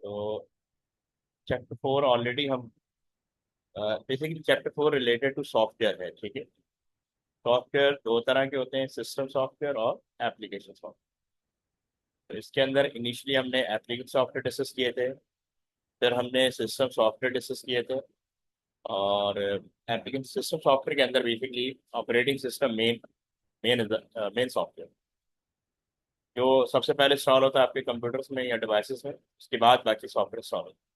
तो chapter 4 already हम basically chapter 4 related to software है। ठीक है। सॉफ्टवेयर दो तरह के होते हैं, सिस्टम सॉफ्टवेयर और एप्लीकेशन सॉफ्टवेयर। तो इसके अंदर इनिशियली हमने एप्लीकेशन सॉफ्टवेयर डिस्कस किए थे, फिर हमने सिस्टम सॉफ्टवेयर डिस्कस किए थे। और एप्लीकेशन सिस्टम सॉफ्टवेयर के अंदर basically operating system main main main software जो सबसे पहले इंस्टॉल होता है आपके कंप्यूटर्स में या डिवाइसेस में, उसके बाद बाकी सॉफ्टवेयर इंस्टॉल होता है।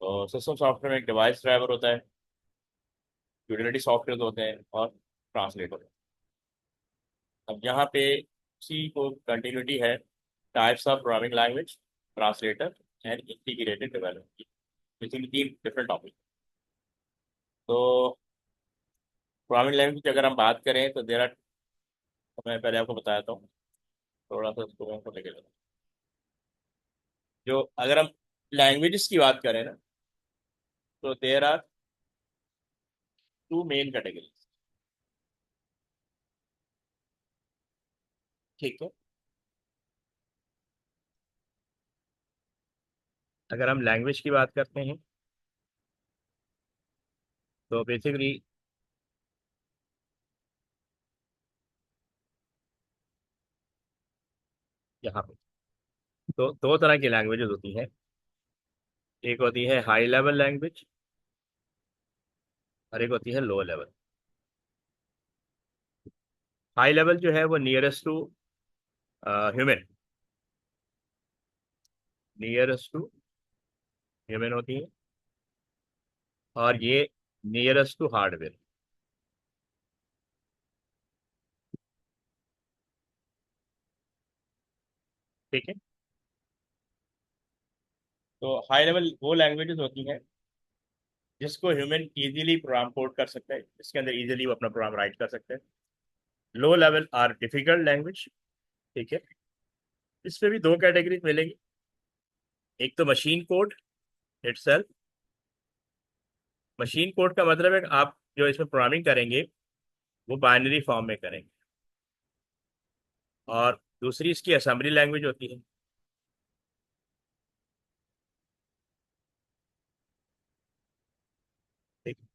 तो सिस्टम सॉफ्टवेयर में एक डिवाइस ड्राइवर होता है, यूटिलिटी सॉफ्टवेयर होते हैं और ट्रांसलेटर होते हैं। अब यहाँ पे उसी को कंटिन्यूटी है, types of programming language, translator and integrated development. Basically तीन डिफरेंट टॉपिक। तो प्रोग्रामिंग लैंग्वेज की अगर हम बात करें तो देर आर, मैं पहले आपको बताया था, थोड़ा सा उसको को लेकर जो अगर हम लैंग्वेजेस की बात करें ना, तो there are two main category. ठीक है। अगर हम लैंग्वेज की बात करते हैं तो बेसिकली यहाँ पे तो दो तरह की लैंग्वेजेस होती हैं। एक होती है हाई लेवल लैंग्वेज और एक होती है लो लेवल। हाई लेवल जो है वो nearest to human, nearest to human होती है, और ये नियरेस्ट टू हार्डवेयर। ठीक है। तो हाई लेवल वो लैंग्वेजेस होती हैं जिसको ह्यूमन इजीली प्रोग्राम कोड कर सकता है, इसके अंदर इजीली वो अपना प्रोग्राम राइट कर सकते हैं। Low level are difficult language. ठीक है। इसमें भी दो कैटेगरीज मिलेंगी। एक तो machine code itself. Machine code का मतलब है कि आप जो इसमें प्रोग्रामिंग करेंगे वो बाइनरी फॉर्म में करेंगे। और दूसरी इसकी असेंबली लैंग्वेज होती है। ठीक है?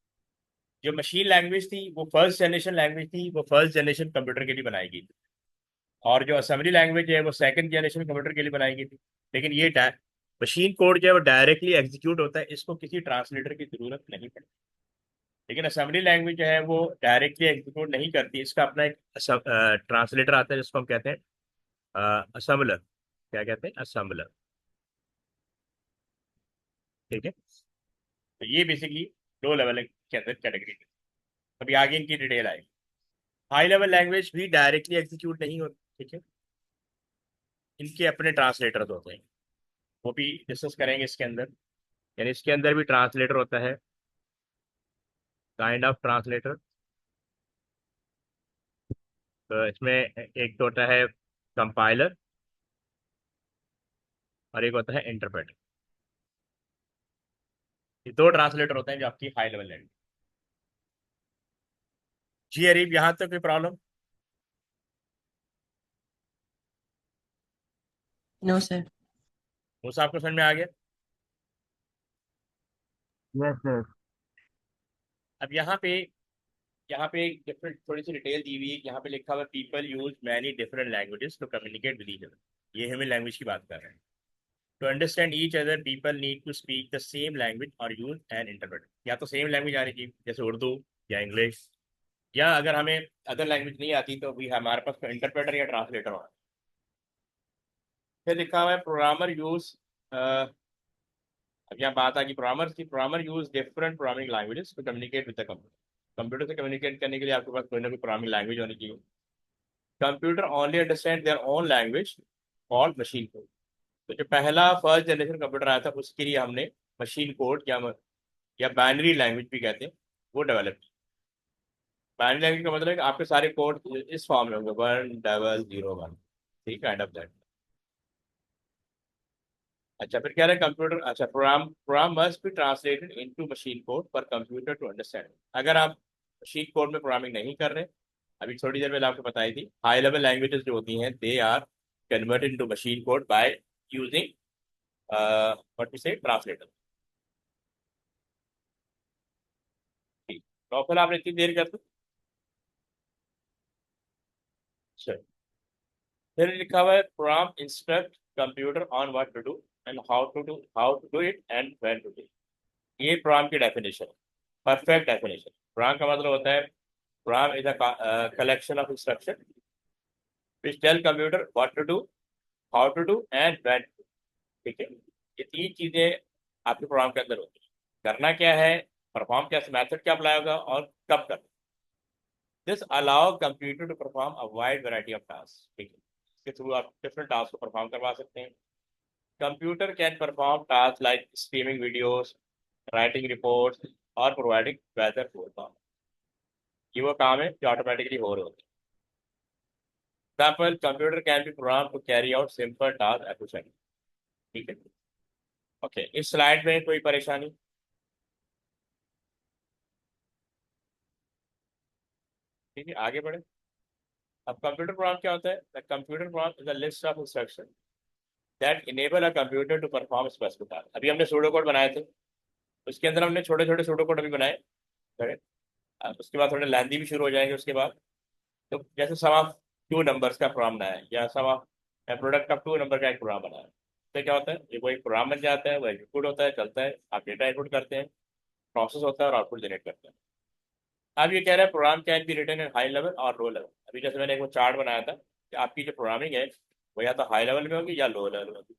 जो मशीन लैंग्वेज थी वो फर्स्ट जनरेशन लैंग्वेज थी, वो फर्स्ट जनरेशन कंप्यूटर के लिए बनाई गई थी। और जो असेंबली लैंग्वेज है वो सेकंड जनरेशन कंप्यूटर के लिए बनाई गई थी। लेकिन ये मशीन कोड जो है वो डायरेक्टली एग्जीक्यूट होता है, इसको किसी ट्रांसलेटर की जरूरत नहीं पड़ती। लेकिन असेंबली लैंग्वेज जो है वो डायरेक्टली एग्जीक्यूट नहीं करती, इसका अपना एक ट्रांसलेटर आता है जिसको हम कहते हैं असेंबलर। क्या कहते हैं? असेंबलर। ठीक है। तो ये बेसिकली लो लेवल के अंदर कैटेगरी है। अभी आगे इनकी डिटेल आएगी। हाई लेवल लैंग्वेज भी डायरेक्टली एग्जीक्यूट नहीं होती। ठीक है। इनके अपने ट्रांसलेटर होते हैं, वो भी डिस्कस करेंगे इसके अंदर। यानी इसके अंदर भी ट्रांसलेटर होता है, काइंड ऑफ ट्रांसलेटर। तो इसमें एक तो होता है कंपाइलर और एक होता है इंटरप्रेटर। ये दो ट्रांसलेटर होते हैं जो आपकी हाई लेवल लैंग्वेज। जी अरीब, यहाँ तक कोई प्रॉब्लम? No sir. मुझे आपको समझ में आ गया? Yes sir. अब यहाँ पे एक डिफरेंट थोड़ी सी डिटेल दी हुई है। यहाँ पे लिखा हुआ है people use many different languages to communicate with each other. ये ह्यूमन लैंग्वेज की बात कर रहे हैं। To understand each other people need to speak the same language और यूज एन इंटरप्रेटर। या तो सेम लैंग्वेज आनी चाहिए जैसे उर्दू या इंग्लिश, या अगर हमें अदर लैंग्वेज नहीं आती तो भी हमारे पास इंटरप्रेटर या ट्रांसलेटर होना। फिर लिखा हुआ है प्रोग्रामर यूज, अब यहाँ बात आ गई प्रोग्रामर की। Programmer use different programming languages to communicate with the computer. Computer से कम्युनिकेट करने के लिए आपके पास कोई ना कोई प्रोग्रामिंग लैंग्वेज होनी चाहिए। Computer only understand their own language called machine code. तो जो पहला फर्स्ट जनरेशन कंप्यूटर आया था उसके लिए हमने मशीन कोड या बाइनरी लैंग्वेज भी कहते हैं वो डेवलप की। बाइनरी लैंग्वेज का मतलब है कि आपके सारे कोड इस फॉर्म में होंगे, 100 1। ठीक, काइंड ऑफ दैट। अच्छा, फिर कह रहे हैं कंप्यूटर, अच्छा, program program must be translated into machine code for computer to understand. अगर आप मशीन कोड में प्रोग्रामिंग नहीं कर रहे, अभी थोड़ी देर पहले आपको बताई थी, हाई लेवल लैंग्वेजेस जो होती हैं they are converted into machine code by using what we say translator. ठीक, टॉफल आपने इतनी देर कर दी। चलो, फिर लिखा हुआ है program instruct computer on what to do and how to do it and when to do. ये प्रोग्राम की डेफिनेशन, परफेक्ट डेफिनेशन। प्रोग्राम का मतलब होता है, program is a collection of instruction which tell computer what to do, how to do and when to do। ठीक है, ये तीन चीजें आपके प्रोग्राम के अंदर होती है। करना क्या है, परफॉर्म क्या, मेथड क्या अप्लाई होगा और कब करना। This allow computer to perform a wide variety of task. ठीक है, इसके थ्रू आप डिफरेंट टास्क को परफॉर्म करवा सकते हैं। Computer can perform task like streaming videos, writing reports और प्रोवाइडिंग वेदर फोरकास्ट। ये वो काम है जो ऑटोमेटिकली हो रहे होते हैं। Example, computer can be program to carry out simple task efficiently. ठीक है, ओके, इस स्लाइड में कोई परेशानी? ठीक है, आगे बढ़े। अब कंप्यूटर प्रोग्राम क्या होता है? The computer program is a list of instruction that enable a computer to perform specific task. अभी हमने सूडो कोड बनाए थे, उसके अंदर हमने छोटे छोटे सूडो कोड अभी बनाए। करेक्ट। अब उसके बाद थोड़े लेंदी भी शुरू हो जाएंगे उसके बाद। तो जैसे सम ऑफ टू नंबर्स का प्रोग्राम बनाया है, या sum of product of two number का एक प्रोग्राम बनाया है, तो क्या होता है, ये वो एक प्रोग्राम बन जाता है, वो एग्जीक्यूट होता है, चलता है, आप डेटा इनपुट करते हैं, प्रोसेस होता है और आउटपुट जनरेट करते हैं। अब ये कह रहा है program can be written in high level और लो लेवल। अभी जैसे मैंने एक वो चार्ट बनाया था कि आपकी जो प्रोग्रामिंग है वो या तो हाई लेवल में होगी या लो लेवल में होगी।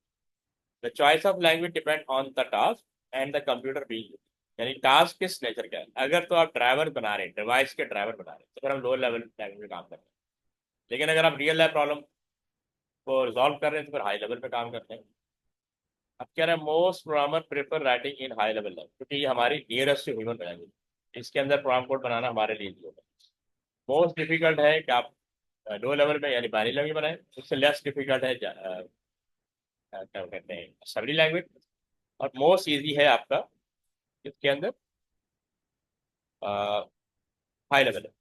The choice of language depend on the task and the computer being. यानी टास्क किस नेचर का है। अगर तो आप ड्राइवर बना रहे हैं, डिवाइस के ड्राइवर बना रहे हैं, तो फिर हम लो लेवल लैंग्वेज में काम कर रहे हैं। लेकिन अगर आप रियल लाइफ प्रॉब्लम को रिजॉल्व कर रहे हैं तो फिर हाई लेवल पे काम करते हैं। अब कह रहे हैं most programmer prefer writing in high level language, क्योंकि ये हमारी नियरेस्ट टू ह्यूमन लैंग्वेज। इसके अंदर प्रोग्राम कोड बनाना हमारे लिए easy होगा। मोस्ट डिफिकल्ट है कि आप लो लेवल में यानी बाइनरी लैंग्वेज बनाए। उससे लेस डिफिकल्ट है क्या कहते हैं, असेंबली लैंग्वेज। और मोस्ट इजी है आपका इसके अंदर हाई लेवल है।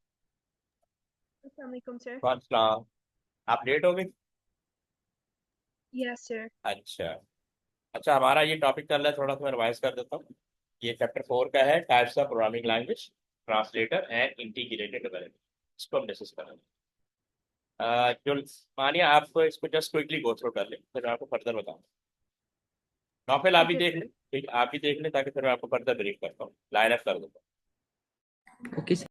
Assalamualaikum, sir. वालेकुम सलाम। आप लेट हो गए? Yes, sir. अच्छा, अच्छा, हमारा ये टॉपिक चल रहा है, थोड़ा सा मैं रिवाइज कर देता हूँ। ये चैप्टर 4 का है, types of programming language, translator and integrated development. इसको हम डिस्कस करेंगे। जो मानिए आप इसको जस्ट क्विकली गो थ्रू कर लें, फिर मैं आपको फर्दर बताऊँ। नॉफिल आप भी Okay, देख लें, ठीक, आप भी देख लें ताकि फिर मैं आपको फर्दर ब्रीफ करता हूँ, लाइन अप कर दूँगा। Okay, sir.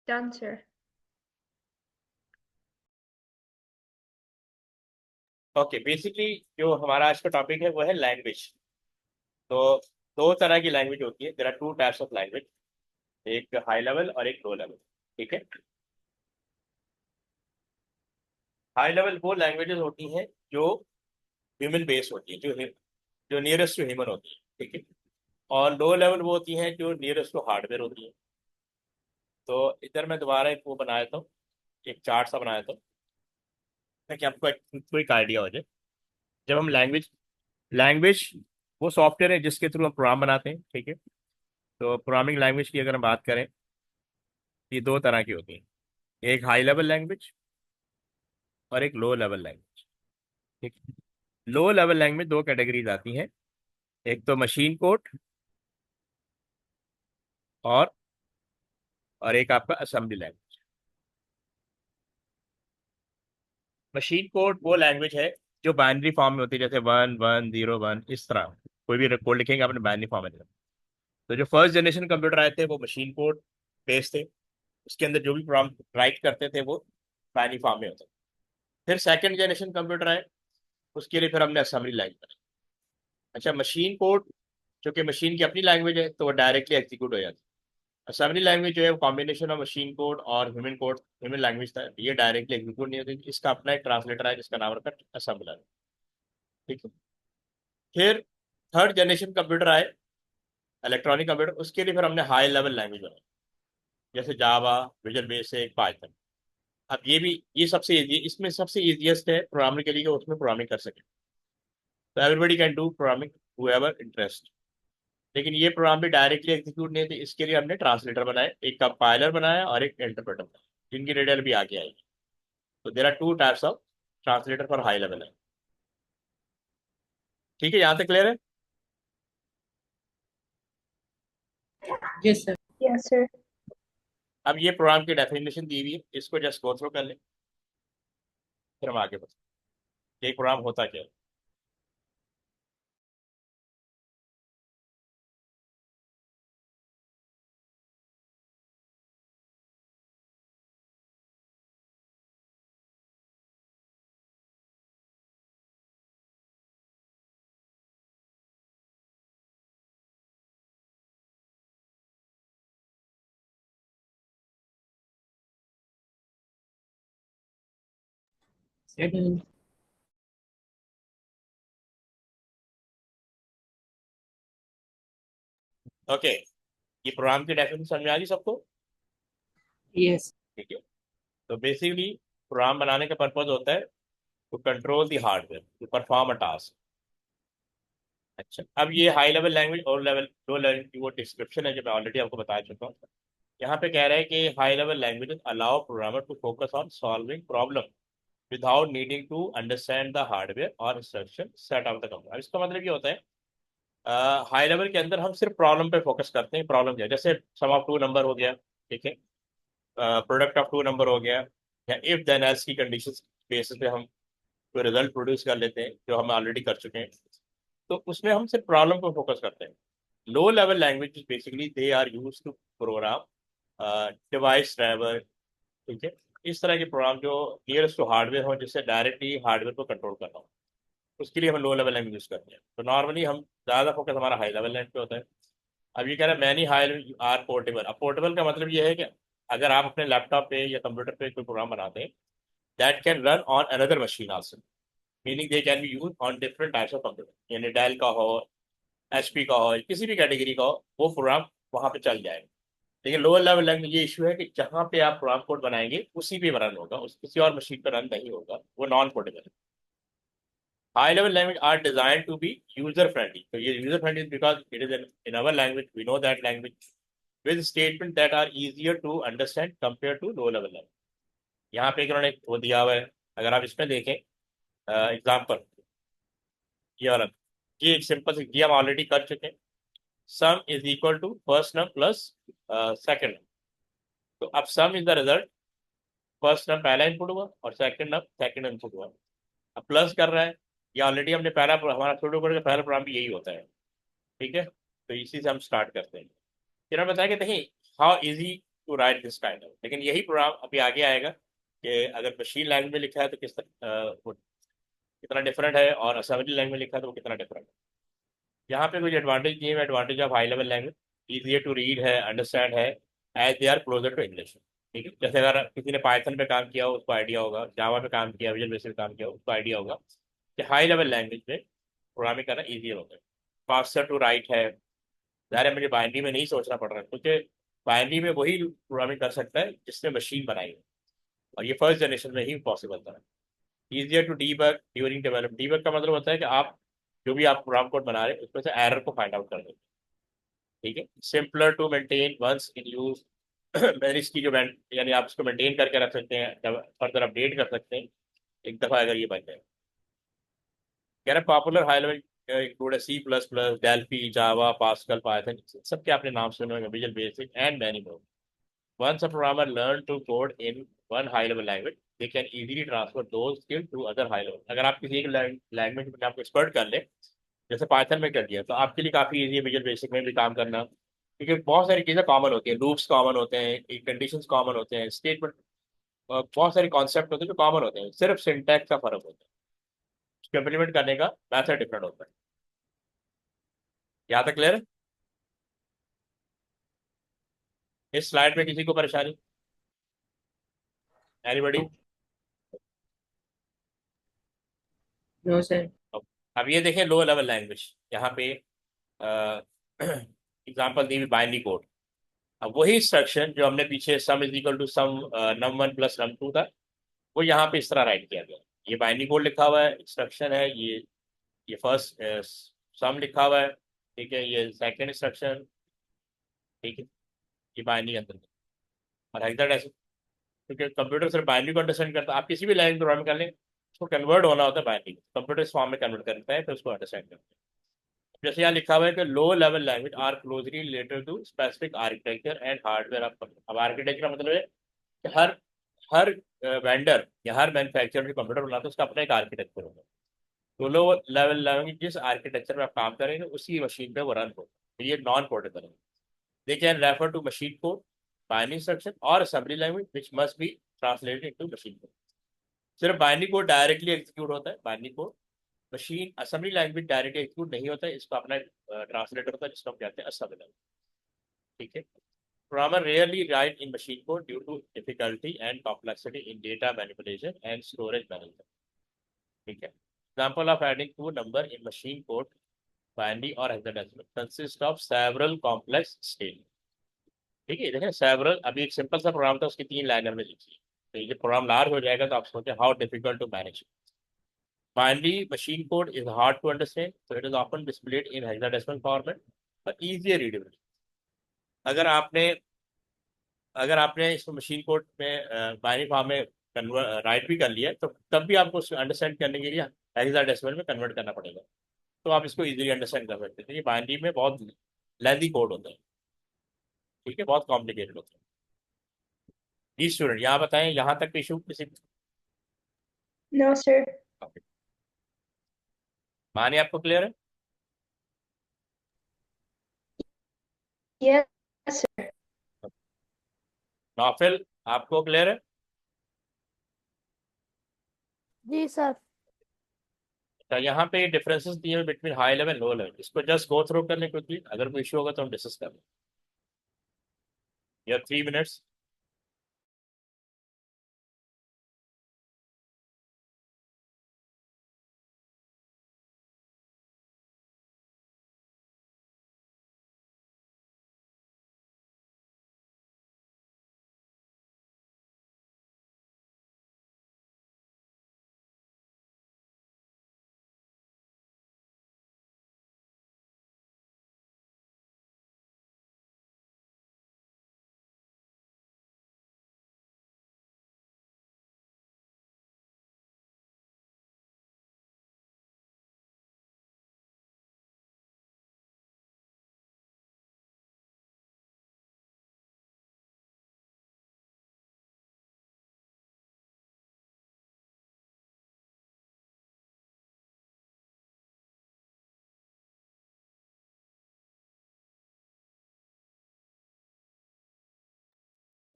done, sir. Okay, basically जो हमारा आज का टॉपिक है वो है लैंग्वेज। तो दो तरह की लैंग्वेज होती है, there are two types of language, एक हाई लेवल और एक लो लेवल। ठीक है, हाई लेवल वो लैंग्वेजेस होती हैं जो ह्यूमन बेस्ड होती हैं, जो नियरेस्ट टू ह्यूमन होती है। ठीक है, और लो लेवल वो होती हैं जो नियरेस्ट टू हार्डवेयर होती है। तो इधर मैं दोबारा एक वो बनाया था, एक चार्ट सा बनाया था ताकि आपको एक क्विक आइडिया हो जाए। जब हम लैंग्वेज लैंग्वेज वो सॉफ्टवेयर है जिसके थ्रू हम प्रोग्राम बनाते हैं। ठीक है, तो प्रोग्रामिंग लैंग्वेज की अगर हम बात करें, ये दो तरह की होती है, एक हाई लेवल लैंग्वेज और एक लो लेवल लैंग्वेज। ठीक है, लो लेवल लैंग्वेज दो कैटेगरीज आती हैं, एक तो मशीन कोड और एक आपका असेंबली लैंग्वेज। मशीन कोड वो लैंग्वेज है जो बाइनरी फॉर्म में होती है, जैसे 1101, इस तरह कोई भी कोड लिखेंगे आपने बाइनरी फॉर्म में। तो जो फर्स्ट जनरेशन कंप्यूटर आए थे वो मशीन कोड बेस्ड थे, उसके अंदर जो भी प्रोग्राम राइट करते थे वो बाइनरी फॉर्म में होता। फिर सेकंड जनरेशन कंप्यूटर आए, उसके लिए फिर हमने असेंबली लैंग्वेज। अच्छा, मशीन कोड जो कि मशीन की अपनी लैंग्वेज है तो वो डायरेक्टली एग्जीक्यूट हो जाती है। असेंबली लैंग्वेज जो है combination of machine code, human language था, ये डायरेक्टली एग्जीक्यूट नहीं होती, इसका अपना एक ट्रांसलेटर है जिसका नाम रखा असेंबलर। ठीक है। फिर थर्ड जनरेशन कंप्यूटर आए, इलेक्ट्रॉनिक कंप्यूटर, उसके लिए फिर हमने हाई लेवल लैंग्वेज बनाई, जैसे जावा, विजुअल बेसिक, पाइथन। अब ये सबसे इजी, इसमें सबसे इजीएस्ट है प्रोग्रामिंग के लिए कि उसमें प्रोग्रामिंग कर सके। तो everybody can do programming, however interest. लेकिन ये प्रोग्राम भी डायरेक्टली एग्जीक्यूट नहीं थे, इसके लिए हमने ट्रांसलेटर बनाए, एक कंपाइलर बनाया और एक इंटरप्रेटर बनाया, जिनकी डिटेल भी आगे आएगी। तो there are two types of translator for high level है। ठीक है, यहाँ तक क्लियर है? Yes, sir. Yes, sir. अब ये प्रोग्राम की डेफिनेशन दी हुई है, इसको जस्ट गो थ्रू कर ले, फिर हम आगे बढ़ते हैं। ये प्रोग्राम होता क्या है। Settle. ओके, ये प्रोग्राम की डेफिनेशन समझ में आ गई सबको? Yes. ठीक है। तो बेसिकली प्रोग्राम बनाने का पर्पज होता है to control the hardware to perform a task. अच्छा, अब ये हाई लेवल लैंग्वेज और लेवल लो लेवल की वो डिस्क्रिप्शन है जो मैं ऑलरेडी आपको बता चुका हूँ। यहाँ पे कह रहा है कि high level languages allow programmer to focus on solving problem without needing to understand the hardware और instruction set of the computer. इसका मतलब ये होता है हाई लेवल के अंदर हम सिर्फ प्रॉब्लम पे फोकस करते हैं। प्रॉब्लम क्या है? जैसे सम ऑफ टू नंबर हो गया, ठीक है, प्रोडक्ट ऑफ टू नंबर हो गया, या इफ देन एल्स की कंडीशन बेसिस पे हम कोई रिजल्ट प्रोड्यूस कर लेते हैं जो हम ऑलरेडी कर चुके हैं। तो उसमें हम सिर्फ प्रॉब्लम पे फोकस करते हैं। Low level language basically they are use to program device driver, ठीक है, इस तरह के प्रोग्राम जो नियरेस्ट टू हार्डवेयर हो, जिससे डायरेक्टली हार्डवेयर को कंट्रोल करना हो, उसके लिए हम लो लेवल लैंग्वेज यूज करते हैं। तो नॉर्मली हम ज़्यादा फोकस हमारा हाई लेवल लैंग्वेज पे होता है। अब ये कह रहा है मैनी हाई आर पोर्टेबल। अब पोर्टेबल का मतलब ये है कि अगर आप अपने लैपटॉप पे या कंप्यूटर पे कोई प्रोग्राम बनाते हैं, that can run on another machine also, meaning they can be use on different types of computer, यानी डेल का हो, एचपी का हो, किसी भी कैटेगरी का हो, वो प्रोग्राम वहाँ पे चल जाएगा। लेकिन लोअर लेवल लैंग्वेज ये इशू है कि जहाँ पे आप प्रोग्राम कोड बनाएंगे उसी पे रन होगा, उस किसी और मशीन पर रन नहीं होगा, वो नॉन पोर्टेबल है। High level language are designed to be user friendly. So user friendly is because it is in our language, we know that language, with statements that are easier to understand compared to low level language. यहाँ पे इन्होंने वो दिया हुआ है, अगर आप इसमें देखें एग्जाम्पल, ये वाला, ये एक सिंपल सी हम ऑलरेडी कर चुके हैं। Sum is equal to first num plus second. तो अब sum is the result, first num पहला इनपुट हुआ और सेकंड नम सेकंड इनपुट हुआ। अब प्लस कर रहा है, ये ऑलरेडी हमने पहला, हमारा छोटे का पहला प्रोग्राम भी यही होता है। ठीक है, तो इसी से हम स्टार्ट करते हैं। फिर हम बताया कि नहीं, how easy to write this kind of, लेकिन यही प्रोग्राम अभी आगे आएगा कि अगर मशीन लैंग्वेज में लिखा है तो वो कितना डिफरेंट है, और असेंबली लैंग्वेज में लिखा है तो वो कितना डिफरेंट है। यहाँ पे कुछ एडवांटेज दिए हैं, advantage of high level language, easier to read है, अंडरस्टैंड है, as they are closer to English. ठीक है, जैसे अगर किसी ने पाइथन पे काम किया हो उसको आइडिया होगा, जावा पे काम किया, विजुअल बेसिक पे काम किया हो उसको आइडिया होगा कि हाई लेवल लैंग्वेज में प्रोग्रामिंग करना ईजियर होता है। फास्टर टू राइट है, ज़ाहिर है मुझे बाइनरी में नहीं सोचना पड़ रहा है, क्योंकि बाइनरी में वही प्रोग्रामिंग कर सकता है जिसने मशीन बनाई है, और ये फर्स्ट जनरेशन में ही पॉसिबल था। Easier to debug during develop, debug का मतलब होता है कि आप जो भी आप प्रोग्राम कोड बना रहे हैं उसमें से एरर को फाइंड आउट कर दें। ठीक है, simpler to maintain once in use मैंने इसकी जो यानी आप इसको मेंटेन करके रख सकते हैं, जब फर्दर अपडेट कर सकते हैं एक दफ़ा अगर ये बन जाए। कह रहे popular high level include C plus plus, Delphi, Java, Pascal, Python, सबके आपने नाम सुने होंगे, Visual Basic and many more. Once a programmer learn to code in one high level language, they can easily transfer those skills to other high level। अगर आप किसी एक language में आपको एक्सपर्ट कर ले, जैसे पाइथन में कर दिया, तो आपके लिए काफ़ी ईजी है विजुअल बेसिक में भी काम करना, क्योंकि बहुत सारी चीज़ें कॉमन होती हैं, लूप्स कॉमन होते हैं, कंडीशंस कॉमन होते हैं, स्टेटमेंट, बहुत सारे कॉन्सेप्ट होते हैं जो कॉमन होते हैं, सिर्फ सिंटैक्स का फर्क होता है, उसको इम्प्लीमेंट करने का मैथड डिफरेंट होता है। यहाँ तक क्लियर है? इस स्लाइड में किसी को परेशानी? एनीबॉडी? No, sir. अब ये देखें लो लेवल लैंग्वेज, यहाँ पे एग्जांपल दी हुई बाइनरी कोड। अब वही इंस्ट्रक्शन जो हमने पीछे sum is equal to sum num one plus num two था, वो यहाँ पे इस तरह राइट किया गया। ये बाइनरी कोड लिखा हुआ है, इंस्ट्रक्शन है ये फर्स्ट सम लिखा हुआ है, ठीक है, ये सेकंड इंस्ट्रक्शन, ठीक है, ये बाइनरी अंदर और हेक्साडेसिमल। क्योंकि कंप्यूटर सिर्फ बाइनरी को अंडरस्टैंड करता है, आप किसी भी लैंग्वेज प्रोग्राम कर लें, उसको कन्वर्ट होना होता है बाइनरी, कंप्यूटर इस फॉर्म में कन्वर्ट करता है फिर उसको अंडरस्टैंड करता है। जैसे यहाँ लिखा हुआ है कि low level language are closely related to specific architecture and hardware. अब आर्किटेक्चर का मतलब है कि हर हर वेंडर या हर मैन्युफैक्चरर जो कंप्यूटर बनाता है उसका अपना एक आर्किटेक्चर होगा। तो लो लेवल लैंग्वेज जिस आर्किटेक्चर में आप काम करेंगे उसी मशीन पे वो रन होगा, तो ये नॉन पोर्टेबल है। They can refer to machine code, binary instruction और assembly language which must be translated into machine code. सिर्फ बाइनरी कोड डायरेक्टली एग्जीक्यूट होता है, binary code. Machine assembly language directly execute नहीं होता है, इसका अपना ट्रांसलेटर होता है जिसको हम कहते हैं असेंबली लैंग्वेज, ठीक है। Programmer rarely write in machine code due to difficulty and complexity in data manipulation and storage management, ठीक है। Example of adding two number in machine code binary और hexadecimal consist of several complex statement, ठीक है। देखें several, अभी एक simple सा programme था उसकी 3 लाइन हमने लिखी है, तो ये प्रोग्राम लार्ज हो जाएगा तो आप सोचें how difficult to manage. Binary machine code is hard to understand, so it is often displayed in hexadecimal format but easier readable. अगर आपने अगर आपने इसको मशीन कोड में बाइनरी फॉर्म में कन्वर्ट राइट भी कर लिया तो तब भी आपको उसको अंडरस्टैंड करने के लिए हेक्साडेसिमल में कन्वर्ट करना पड़ेगा, तो आप इसको इजीली अंडरस्टैंड कर सकते हैं। ये बाइनरी में बहुत लेंथी कोड होता है, ठीक है, बहुत कॉम्प्लिकेटेड होता है। जी स्टूडेंट, यहाँ बताएं, यहाँ तक इशू किसी? No, sir. माने आपको क्लियर है? Yes, sir. नौफिल, आपको क्लियर है? जी सर। तो यहाँ पे डिफरेंसेस दिए हुए between high level low level, इसको जस्ट गो थ्रू कर लें क्विकली, अगर कोई इशू होगा तो हम डिस्कस कर लें। या 3 मिनट्स।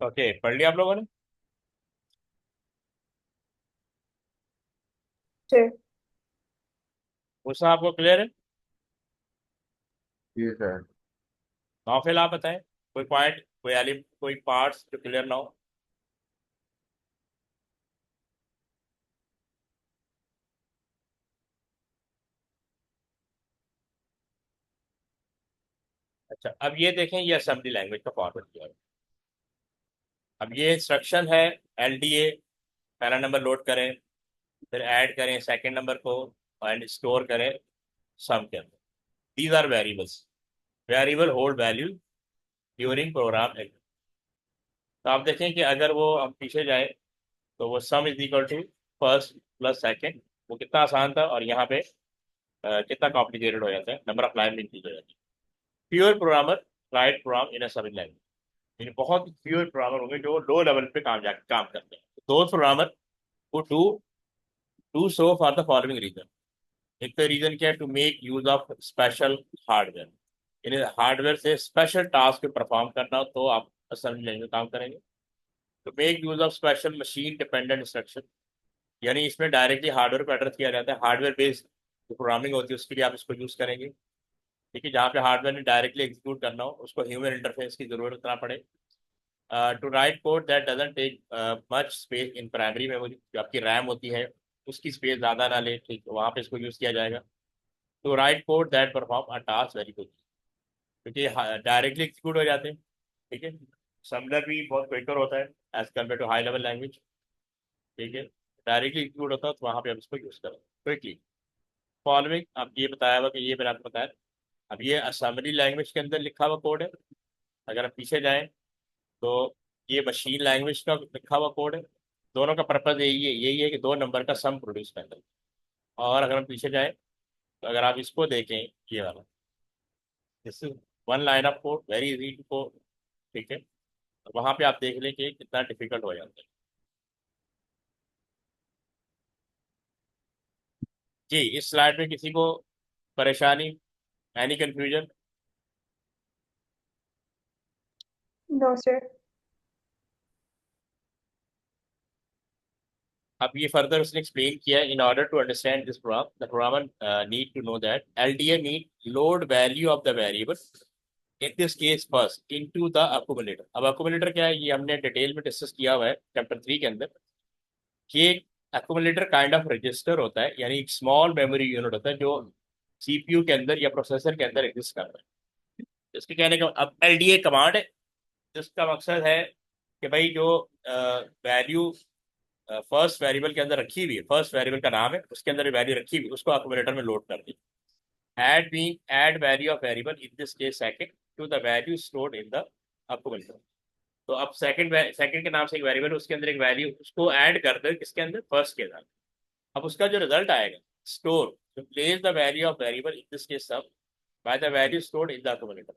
ओके, पढ़ लिया आप लोगों ने? Sir. पूछना आपको क्लियर है? जी सर। नौफिल आप बताएं, कोई पॉइंट, कोई एलिमेंट, कोई पार्ट्स जो क्लियर ना हो? अच्छा, अब ये देखें, ये असेंबली लैंग्वेज का फॉर्मेट किया है। अब ये इंस्ट्रक्शन है LDA, पहला नंबर लोड करें, फिर ऐड करें सेकंड नंबर को एंड स्टोर करें सम के अंदर। These are variables, variable hold value during program. तो आप देखें कि अगर वो हम पीछे जाए तो वो sum is equal to first plus second, वो कितना आसान था, और यहाँ पे कितना कॉम्प्लिकेटेड हो जाता है, नंबर ऑफ लाइन इंक्रीज हो जाती है। Pure programmer write program in assembly language, यानी बहुत प्योर प्रोग्रामर होंगे जो लो लेवल पे काम करते हैं। दो प्रोग्रामर वो do so for the following reason. एक तो रीजन क्या है, to make use of special hardware, यानी हार्डवेयर से स्पेशल टास्क परफॉर्म करना हो तो आप असेंबली लैंग्वेज में काम करेंगे। To make use of special machine dependent instruction, यानी इसमें डायरेक्टली हार्डवेयर को एड्रेस किया जाता है, हार्डवेयर बेस्ड जो प्रोग्रामिंग होती है उसके लिए आप इसको यूज करेंगे, ठीक है। जहाँ पे हार्डवेयर ने डायरेक्टली एग्जीक्यूट करना हो उसको ह्यूमन इंटरफेस की जरूरत ना पड़े, to write code that doesn't take much space in primary memory, जो आपकी रैम होती है उसकी स्पेस ज़्यादा ना ले, ठीक, वहाँ पे इसको यूज़ किया जाएगा। To write code that perform a task very quick, क्योंकि डायरेक्टली एग्जीक्यूट हो जाते हैं, ठीक है। समलर भी बहुत क्विकर होता है as compare to high level language, ठीक है। डायरेक्टली एग्जीक्यूट होता है तो वहाँ पे आप इसको यूज़ करें क्विकली। फॉलोइंग, अब ये बताया हुआ कि ये मैंने आपको बताया। अब ये असेंबली लैंग्वेज के अंदर लिखा हुआ कोड है। अगर हम पीछे जाएं तो ये मशीन लैंग्वेज का लिखा हुआ कोड है। दोनों का पर्पज यही है कि दो नंबर का सम प्रोड्यूस करना है। और अगर हम पीछे जाएं तो अगर आप इसको देखें, ये वाला, this is one line of code, very easy to code, ठीक है। वहां पे आप देख लें कि कितना डिफिकल्ट हो जाता है। जी, इस स्लाइड में किसी को परेशानी, एनी कंफ्यूजन? No, sir. अब ये फर्दर उसने एक्सप्लेन किया, in order to understand this program the programmer need to know that LDA need load value of the variable in this case first into the accumulator. अब accumulator क्या है, ये हमने detail में डिस्कस किया हुआ है चैप्टर 3 के अंदर, कि एक अकोमोलेटर काइंड ऑफ रजिस्टर होता है, यानी एक स्मॉल मेमोरी यूनिट होता है जो सीपीयू के अंदर या प्रोसेसर के अंदर एग्जिस्ट करता है। इसके कहने का अब एलडीए कमांड है, जिसका मकसद है कि भाई जो वैल्यू फर्स्ट वेरिएबल के अंदर रखी हुई है, फर्स्ट वेरिएबल का नाम है, उसके अंदर वैल्यू रखी हुई, उसको अकोमोलेटर में लोड कर दी। Add value of variable in this case second to the value stored in the accumulator. तो अब सेकंड के नाम से एक वेरिएबल, उसके अंदर एक वैल्यू, उसको ऐड कर दो किसके अंदर, फर्स्ट के अंदर। अब उसका जो रिजल्ट आएगा, store, place the value of variable in this case sub by the value stored in the accumulator.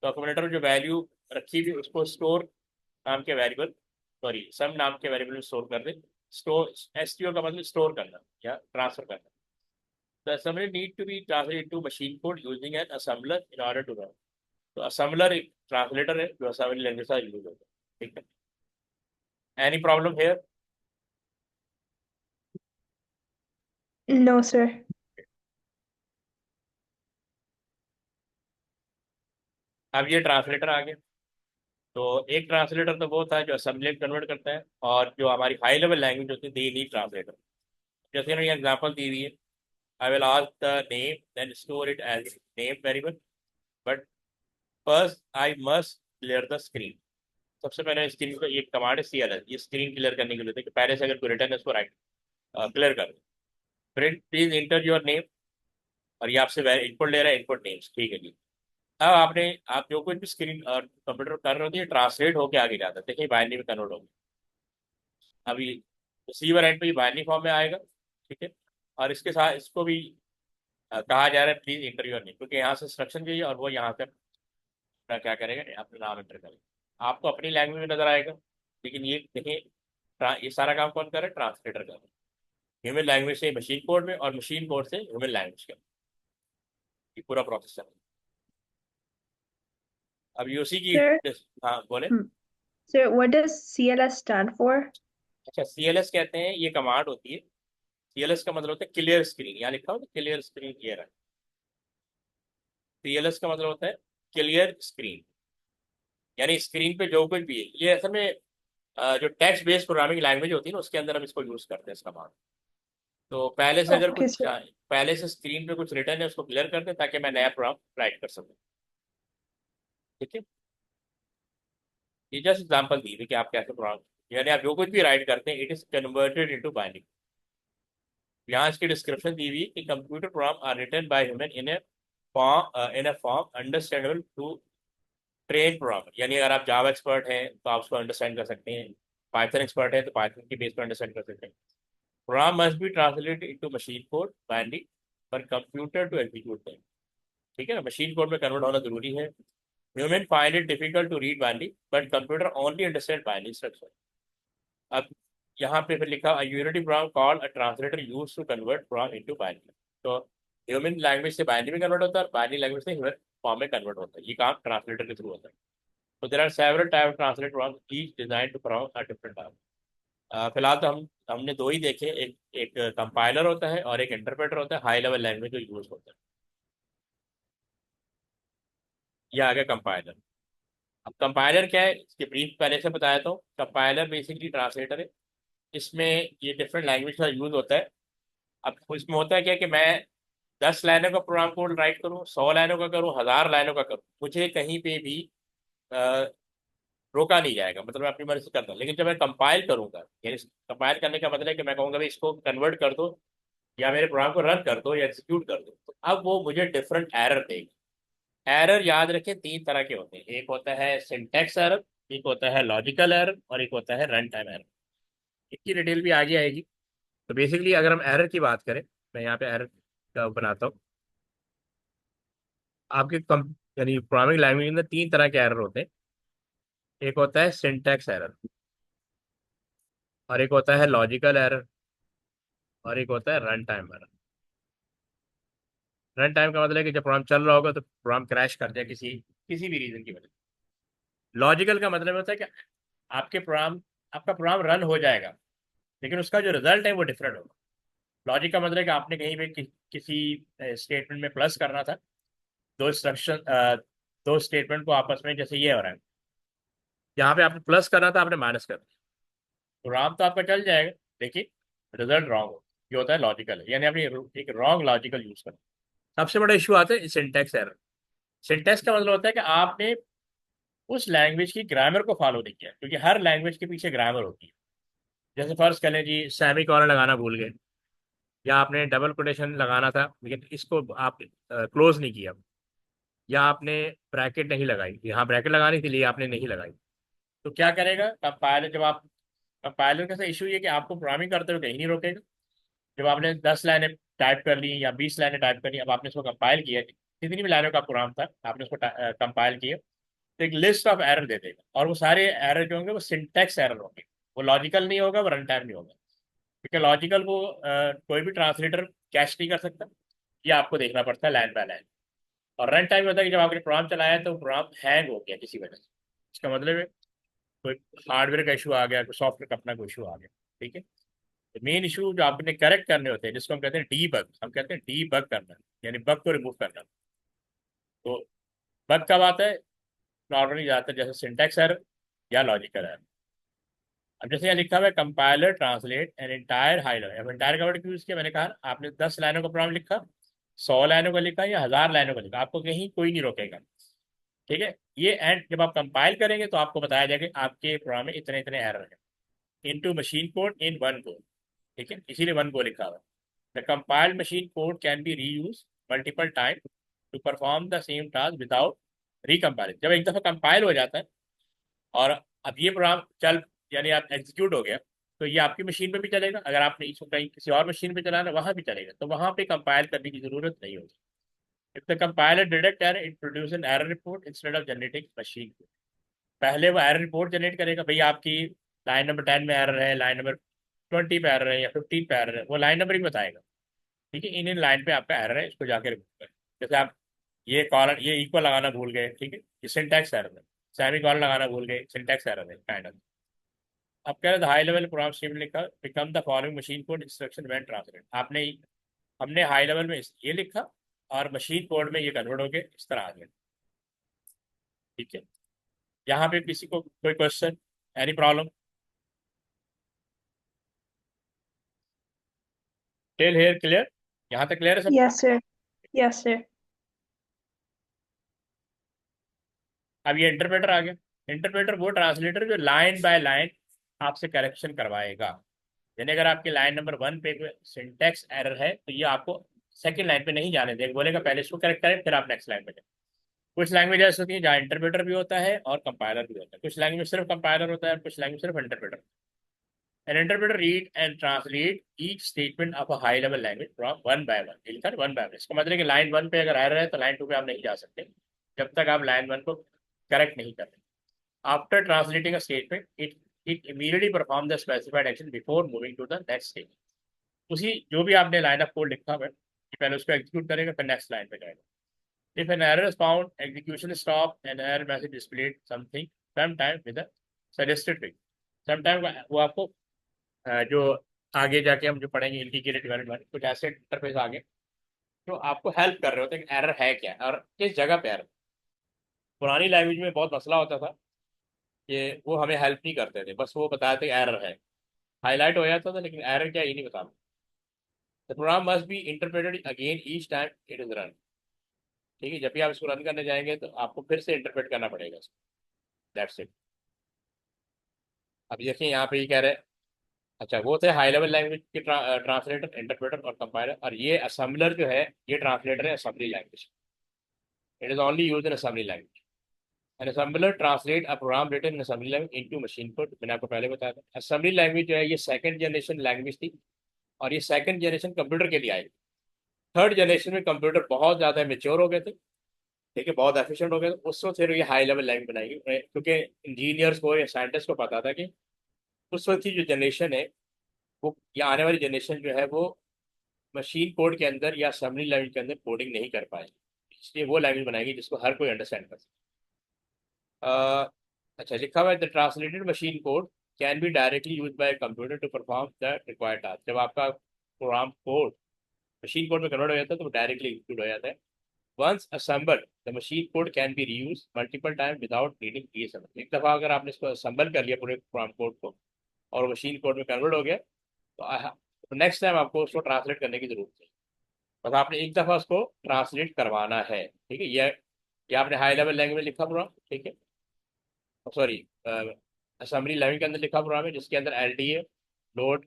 तो अकोमोलेटर में जो वैल्यू रखी हुई उसको स्टोर नाम के वेरिएबल, सॉरी सम नाम के वेरिएबल में स्टोर कर दे। स्टोर, एसटीओ का मतलब स्टोर करना या ट्रांसफर करना। The assembly need to be translated into machine code using an assembler in order to run. तो assembler एक ट्रांसलेटर है जो असेंबली लैंग्वेज का यूज होता है, ठीक है। Any problem here? No, sir. अब ये ट्रांसलेटर आ गया। तो एक ट्रांसलेटर तो वो था जो असेंबली कन्वर्ट करता है, और जो हमारी हाई लेवल लैंग्वेज होती है दे नीड ट्रांसलेटर। जैसे मैंने एग्जांपल दी हुई है, I will ask the name then store it as name variable, but first I must clear the screen. सबसे पहले स्क्रीन को एक कमांड है CLS, ये स्क्रीन क्लियर करने के लिए होता है कि पहले से अगर कोई रिटर्न है उसको राइट क्लियर कर दो। Print please inter your name, और ये आपसे इनपुट ले रहा है, इनपुट नेम्स, ठीक है जी। अब आप जो कुछ भी स्क्रीन और कंप्यूटर कर रहे होते हैं ट्रांसलेट होके आगे जाता है, देखिए बाइनरी में कन्वर्ट होगा। अभी रिसीवर एंड पे ये बाइनरी फॉर्म में आएगा, ठीक है। और इसके साथ इसको भी कहा जा रहा है प्लीज इंटर योर नेम, क्योंकि यहाँ से इंस्ट्रक्शन चाहिए और वो यहाँ से अपना क्या करेगा, अपना नाम एंटर करेगा। आपको अपनी लैंग्वेज में नजर आएगा, लेकिन ये देखिए ये सारा काम कौन कर रहा है, ट्रांसलेटर कर रहा है। ह्यूमन लैंग्वेज से मशीन कोड में और मशीन कोड से ह्यूमन लैंग्वेज का ये पूरा प्रोसेस है। अब यूसी की, Sir? हाँ बोले। Sir, what does CLS stand for? अच्छा, CLS कहते हैं, ये कमांड होती है। CLS का मतलब होता है क्लियर स्क्रीन, यहाँ लिखा होता है क्लियर स्क्रीन, क्लियर है। CLS का मतलब होता है क्लियर स्क्रीन, यानी स्क्रीन पे जो कुछ भी है, ये असल में जो टेक्स्ट बेस्ड प्रोग्रामिंग लैंग्वेज होती है ना, उसके अंदर हम इसको यूज करते हैं इस कमांड। तो पहले से अगर Okay, कुछ sir. पहले से स्क्रीन पे कुछ रिटर्न है उसको क्लियर कर दें ताकि मैं नया प्रोग्राम राइट कर सकूं, ठीक है। ये जस्ट एग्जांपल दी थी कि आप कैसे प्रोग्राम, यानी आप जो कुछ भी राइट करते हैं it is converted into binary. यहाँ इसकी डिस्क्रिप्शन दी हुई कि computer program are written by human in a form understandable to train program. यानी अगर आप जावा एक्सपर्ट हैं तो आप उसको अंडरस्टैंड कर सकते हैं, पाइथन एक्सपर्ट है तो पाइथन की बेस पर अंडरस्टैंड कर सकते हैं। Program must be translated into machine code binary for computer to execute them, ठीक है ना, मशीन कोड में कन्वर्ट होना जरूरी है। Human find it difficult to read binary but computer only understand binary structure. अब यहाँ पे फिर लिखा unity program called a translator used to convert program into binary. तो ह्यूमन लैंग्वेज से बाइनरी में कन्वर्ट होता है और बाइनरी लैंग्वेज से ह्यूमन फॉर्म में कन्वर्ट होता है, ये काम ट्रांसलेटर के थ्रू होता है। तो there are several type of translate program each design to perform a different task. फिलहाल तो हमने दो ही देखे, एक एक कंपाइलर होता है और एक इंटरप्रेटर होता है, हाई लेवल लैंग्वेज जो यूज होता है। यह आ गया कंपाइलर। अब कंपाइलर क्या है, इसके ब्रीफ पहले से बताया तो कंपाइलर बेसिकली ट्रांसलेटर है। इसमें ये डिफरेंट लैंग्वेज का यूज होता है। अब इसमें होता है क्या कि मैं 10 लाइनों का प्रोग्राम कोड राइट करूँ, 100 लाइनों का करूँ, 1000 लाइनों का करूँ, मुझे कहीं पे भी रोका नहीं जाएगा, मतलब मैं अपनी मर्जी से करता हूँ। लेकिन जब मैं कंपाइल करूंगा, यानी कंपाइल करने का मतलब है कि मैं कहूँगा भाई इसको कन्वर्ट कर दो या मेरे प्रोग्राम को रन कर दो या एग्जीक्यूट कर दो, तो अब वो मुझे डिफरेंट एरर देगा। एरर याद रखें 3 तरह के होते हैं, एक होता है सिंटैक्स एरर, एक होता है लॉजिकल एरर और एक होता है रन टाइम एरर। इसकी डिटेल भी आगे आएगी। तो बेसिकली अगर हम एरर की बात करें, मैं यहाँ पे एरर का बनाता हूँ। आपके कम यानी प्रोग्रामिंग लैंग्वेज में 3 तरह के एरर होते हैं। एक होता है सिंटैक्स एरर, और एक होता है लॉजिकल एरर, और एक होता है run time error. Run time का मतलब है कि जब प्रोग्राम चल रहा होगा तो प्रोग्राम क्रैश कर जाए किसी किसी भी रीजन की वजह से। लॉजिकल का मतलब होता है कि आपके प्रोग्राम आपका प्रोग्राम रन हो जाएगा, लेकिन उसका जो रिजल्ट है वो डिफरेंट होगा। लॉजिक का मतलब है कि आपने कहीं पे किसी स्टेटमेंट में प्लस करना था, दो इंस्ट्रक्शन, दो स्टेटमेंट को आपस में, जैसे ये हो रहा है, यहाँ पे आपने प्लस करना था, आपने माइनस कर दिया, प्रोग्राम तो आपका चल जाएगा, लेकिन रिजल्ट रॉन्ग हो। ये होता है लॉजिकल, यानी आपने एक रॉन्ग लॉजिकल यूज कर। सबसे बड़ा इशू आता है सिंटैक्स एरर। सिंटैक्स का मतलब होता है कि आपने उस लैंग्वेज की ग्रामर को फॉलो नहीं किया, क्योंकि हर लैंग्वेज के पीछे ग्रामर होती है। जैसे फर्ज करें जी, सेमी कॉलन लगाना भूल गए, या आपने डबल कोटेशन लगाना था लेकिन इसको आप क्लोज नहीं किया, या आपने ब्रैकेट नहीं लगाई, यहाँ ब्रैकेट लगाने के लिए आपने नहीं लगाई, तो क्या करेगा कंपाइलर? जब आप कंपाइलर का इशू ये कि आपको प्रोग्रामिंग करते हुए कहीं नहीं रोकेगा। जब आपने 10 लाइनें टाइप कर ली या 20 लाइनें टाइप कर ली, अब आपने इसको कंपाइल किया, जितनी भी लाइनों का प्रोग्राम था आपने उसको कंपाइल किया, तो एक लिस्ट ऑफ एरर दे देगा, और वो सारे एरर जो होंगे वो सिंटैक्स एरर होंगे। वो लॉजिकल नहीं होगा, वो रन टाइम नहीं होगा, क्योंकि लॉजिकल को कोई भी ट्रांसलेटर कैच नहीं कर सकता, ये आपको देखना पड़ता है लाइन बाय लाइन। और रन टाइम होता है कि जब आपने प्रोग्राम चलाया तो प्रोग्राम हैंग हो गया किसी वजह से, इसका मतलब है कोई हार्डवेयर का इशू आ गया, कोई सॉफ्टवेयर का अपना कोई इशू आ गया। ठीक है, तो मेन इशू जो आपने करेक्ट करने होते हैं, जिसको हम कहते हैं डीबग, हम कहते हैं डीबग करना, यानी बग को रिमूव करना। तो बग कब आता है? नॉर्मली आता है जैसे सिंटैक्स एरर या लॉजिकल एरर। अब जैसे यहाँ लिखा हुआ है compiler translate an entire high level. अब इंटायर का वर्ड क्यों यूज किया? मैंने कहा आपने 10 लाइनों का प्रोग्राम लिखा, 100 लाइनों का लिखा या 1000 लाइनों का लिखा, आपको कहीं कोई नहीं रोकेगा। ठीक है, ये एंड जब आप कंपाइल करेंगे तो आपको बताया जाएगा कि आपके प्रोग्राम में इतने इतने एरर है into machine code in one go. ठीक है, इसीलिए वन गो लिखा हुआ है। The compiled machine code can be reuse multiple time to perform the same task without recompiling. जब एक दफा कंपाइल हो जाता है और अब ये प्रोग्राम चल, यानी आप एग्जीक्यूट हो गया, तो ये आपकी मशीन पे भी चलेगा, अगर आपने इसको कहीं किसी और मशीन पे चलाना वहां भी चलेगा, तो वहां पे कंपाइल करने की जरूरत नहीं होगी। If the compiler detect error, it produce an error report instead of generating machine. पहले वो एरर रिपोर्ट जनरेट करेगा, भाई आपकी लाइन नंबर 10 में एरर है, लाइन नंबर 20 पे एरर है या 15 पे एरर है, वो लाइन नंबर ही बताएगा। ठीक है, इन लाइन पे आपका एरर है, इसको जाके रिमूव करें। जैसे आप ये कॉलन, ये इक्वल लगाना भूल गए, ठीक है, ये सिंटैक्स एरर है। सेमी कॉलन लगाना भूल गए, सिंटैक्स एरर है काइंड ऑफ। अब कह रहे हाई लेवल प्रोग्राम स्टेटमेंट लिखा, become the following machine code instruction when translate. आपने हमने हाई लेवल में ये लिखा और मशीन कोड में ये कन्वर्ट होके इस तरह आ गया। ठीक है, यहाँ पे किसी को कोई question, any problem? Till here clear? यहाँ तक क्लियर है सब? Yes, sir. Yes, sir. अब ये इंटरप्रेटर आ गया। इंटरप्रेटर वो ट्रांसलेटर जो लाइन बाय लाइन आपसे करेक्शन करवाएगा। यानी अगर आपकी लाइन नंबर 1 पे सिंटैक्स एरर है तो ये आपको सेकंड लाइन पे नहीं जाने देगा, बोलेगा पहले इसको करेक्ट करें फिर आप नेक्स्ट लाइन पे जाए। कुछ लैंग्वेज ऐसी होती है जहाँ इंटरप्रेटर भी होता है और कंपाइलर भी होता है, कुछ लैंग्वेज सिर्फ कंपाइलर होता है और कुछ लैंग्वेज सिर्फ interpreter. An interpreter read and translate each statement of a high level language from one by one. लिखा वन बाय वन, इसका मतलब है कि लाइन 1 पे अगर एरर है तो लाइन 2 पे आप नहीं जा सकते जब तक आप लाइन 1 को करेक्ट नहीं करते। After translating a statement, it immediately perform the specified action before moving to the next stage. उसी जो भी आपने लाइन ऑफ कोड लिखा है पहले उसको एग्जीक्यूट करेगा फिर नेक्स्ट लाइन पे जाएगा। If an error is found, execution stop and error message displayed something sometime with a suggested trick. Sometime वो आपको जो आगे जाके हम जो पढ़ेंगे इंटीग्रेटेड डेवलपमेंट, कुछ ऐसे इंटरफेस आगे जो आपको हेल्प कर रहे होते हैं कि एरर है क्या और किस जगह पे एरर। पुरानी लैंग्वेज में बहुत मसला होता था कि वो हमें हेल्प नहीं करते थे, बस वो बताते थे एरर है, हाईलाइट हो जाता था, लेकिन एरर क्या, ये नहीं बताता। The program must be interpreted again each time it is run. ठीक है, जब भी आप इसको रन करने जाएंगे तो आपको फिर से इंटरप्रेट करना पड़ेगा। That's it. अब देखिए यहाँ पे ये कह रहे हैं, अच्छा वो थे हाई लेवल लैंग्वेज के ट्रांसलेटर, इंटरप्रेटर और कंपाइलर, और ये असेंबलर जो है ये ट्रांसलेटर है assembly language. It is only use in assembly language. An assembler translate a program written in assembly language into machine code. मैंने आपको पहले बताया था असेंबली लैंग्वेज जो है ये सेकंड जनरेशन लैंग्वेज थी, और ये सेकंड जनरेशन कंप्यूटर के लिए आई। थर्ड जनरेशन में कंप्यूटर बहुत ज़्यादा मेच्योर हो गए थे, ठीक है, बहुत एफिशिएंट हो गए थे, उस वक्त फिर ये हाई लेवल लैंग्वेज बनाई गई, क्योंकि इंजीनियर्स को या साइंटिस्ट को पता था कि उस वक्त की जो जनरेशन है वो, या आने वाली जनरेशन जो है वो मशीन कोड के अंदर या असेंबली लैंग्वेज के अंदर कोडिंग नहीं कर पाएगी, इसलिए वो लैंग्वेज बनाएगी जिसको हर कोई अंडरस्टैंड कर सके। अच्छा, लिखा हुआ है the translated machine code can be directly use by computer to perform the required task. जब आपका प्रोग्राम कोड मशीन कोड में कन्वर्ट हो जाता है तो वो डायरेक्टली इंक्लूड हो जाता है। Once assemble the machine code can be reuse multiple time without needing reassemble. एक दफ़ा अगर आपने इसको असेंबल कर लिया पूरे प्रोग्राम कोड को और मशीन कोड में कन्वर्ट हो गया, तो नेक्स्ट टाइम आपको उसको ट्रांसलेट करने की जरूरत है, बस आपने एक दफ़ा उसको ट्रांसलेट करवाना है। ठीक है, ये आपने हाई लेवल लैंग्वेज में लिखा प्रोग्राम, ठीक है, सॉरी असेंबली लैंग्वेज के अंदर लिखा प्रोग्राम है जिसके अंदर L D A, load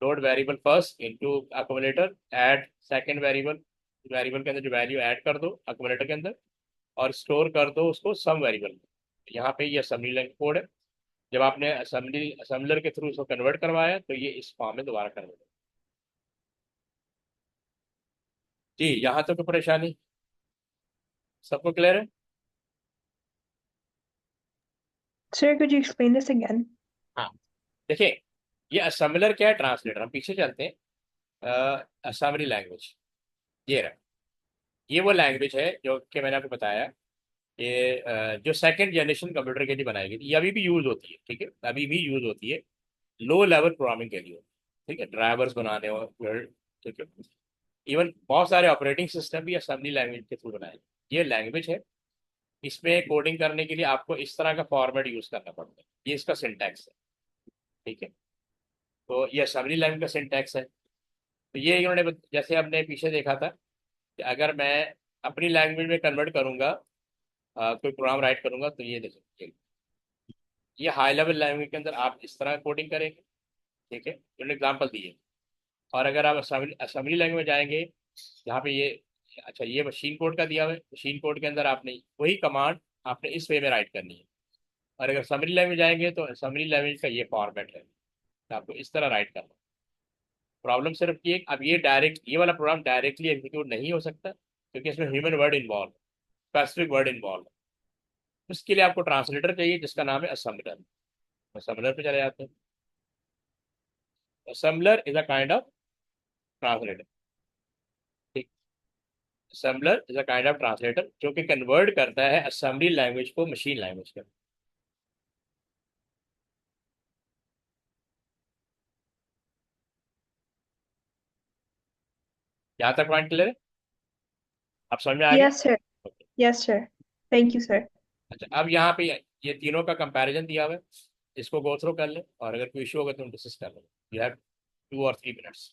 load variable first into accommodator, add second variable, variable के अंदर जो वैल्यू ऐड कर दो अकोमोडेटर के अंदर, और स्टोर कर दो उसको सम वेरिएबल में। यहाँ पे ये असेंबली लैंग्वेज कोड है। जब आपने असेंबलर के थ्रू उसको कन्वर्ट करवाया तो ये इस फॉर्म में दोबारा कन्वर्ट हो। जी, यहाँ तक तो परेशानी सबको क्लियर है? Sir, could you explain this again? हाँ, देखिए, ये असेंबलर क्या है, ट्रांसलेटर। हम पीछे चलते हैं। असेंबली लैंग्वेज ये रहा, ये वो लैंग्वेज है जो कि मैंने आपको बताया, ये जो सेकंड जनरेशन कंप्यूटर के लिए बनाई गई थी, ये अभी भी यूज होती है, ठीक है, अभी भी यूज होती है लो लेवल प्रोग्रामिंग के लिए, ठीक है, ड्राइवर्स बनाने और, ठीक है, इवन बहुत सारे ऑपरेटिंग सिस्टम भी असेंबली लैंग्वेज के थ्रू बनाए। ये लैंग्वेज है, इसमें कोडिंग करने के लिए आपको इस तरह का फॉर्मेट यूज करना पड़ता है, ये इसका सिंटैक्स है, ठीक है। तो ये असेंबली लैंग्वेज का सिंटैक्स है। तो ये इन्होंने जैसे हमने पीछे देखा था कि अगर मैं अपनी लैंग्वेज में कन्वर्ट करूंगा, कोई प्रोग्राम राइट करूंगा, तो ये देखिए, ये हाई लेवल लैंग्वेज के अंदर आप इस तरह कोडिंग करेंगे, ठीक है, उन्होंने एग्जाम्पल दिए। और अगर आप असेंबली लैंग्वेज में जाएंगे, जहाँ पे ये, अच्छा ये मशीन कोड का दिया हुआ है, मशीन कोड के अंदर आपने वही कमांड आपने इस वे में राइट करनी है। और अगर असेंबली लैंग्वेज जाएंगे तो असेंबली लैंग्वेज का ये फॉर्मेट है, तो आपको इस तरह राइट करना है। प्रॉब्लम सिर्फ ये, अब ये डायरेक्ट, ये वाला प्रोग्राम डायरेक्टली एग्जीक्यूट नहीं हो सकता क्योंकि इसमें human word involve, specific word involve. उसके लिए आपको ट्रांसलेटर चाहिए जिसका नाम है असेंबलर। असेंबलर पे चले जाते हैं। Assembler is a kind of translator, ठीक। Assembler is a kind of translator जो कि कन्वर्ट करता है असेंबली लैंग्वेज को मशीन लैंग्वेज में। यहाँ तक पॉइंट क्लियर है? आप समझ में आ गया? Yes, sir. Okay. Yes, sir. Thank you, sir. अच्छा, अब यहाँ पे ये तीनों का कंपैरिजन दिया हुआ है, इसको गो थ्रू कर ले, और अगर कोई इशू होगा तो डिस्कस कर ले। यू हैव 2 और 3 मिनट्स।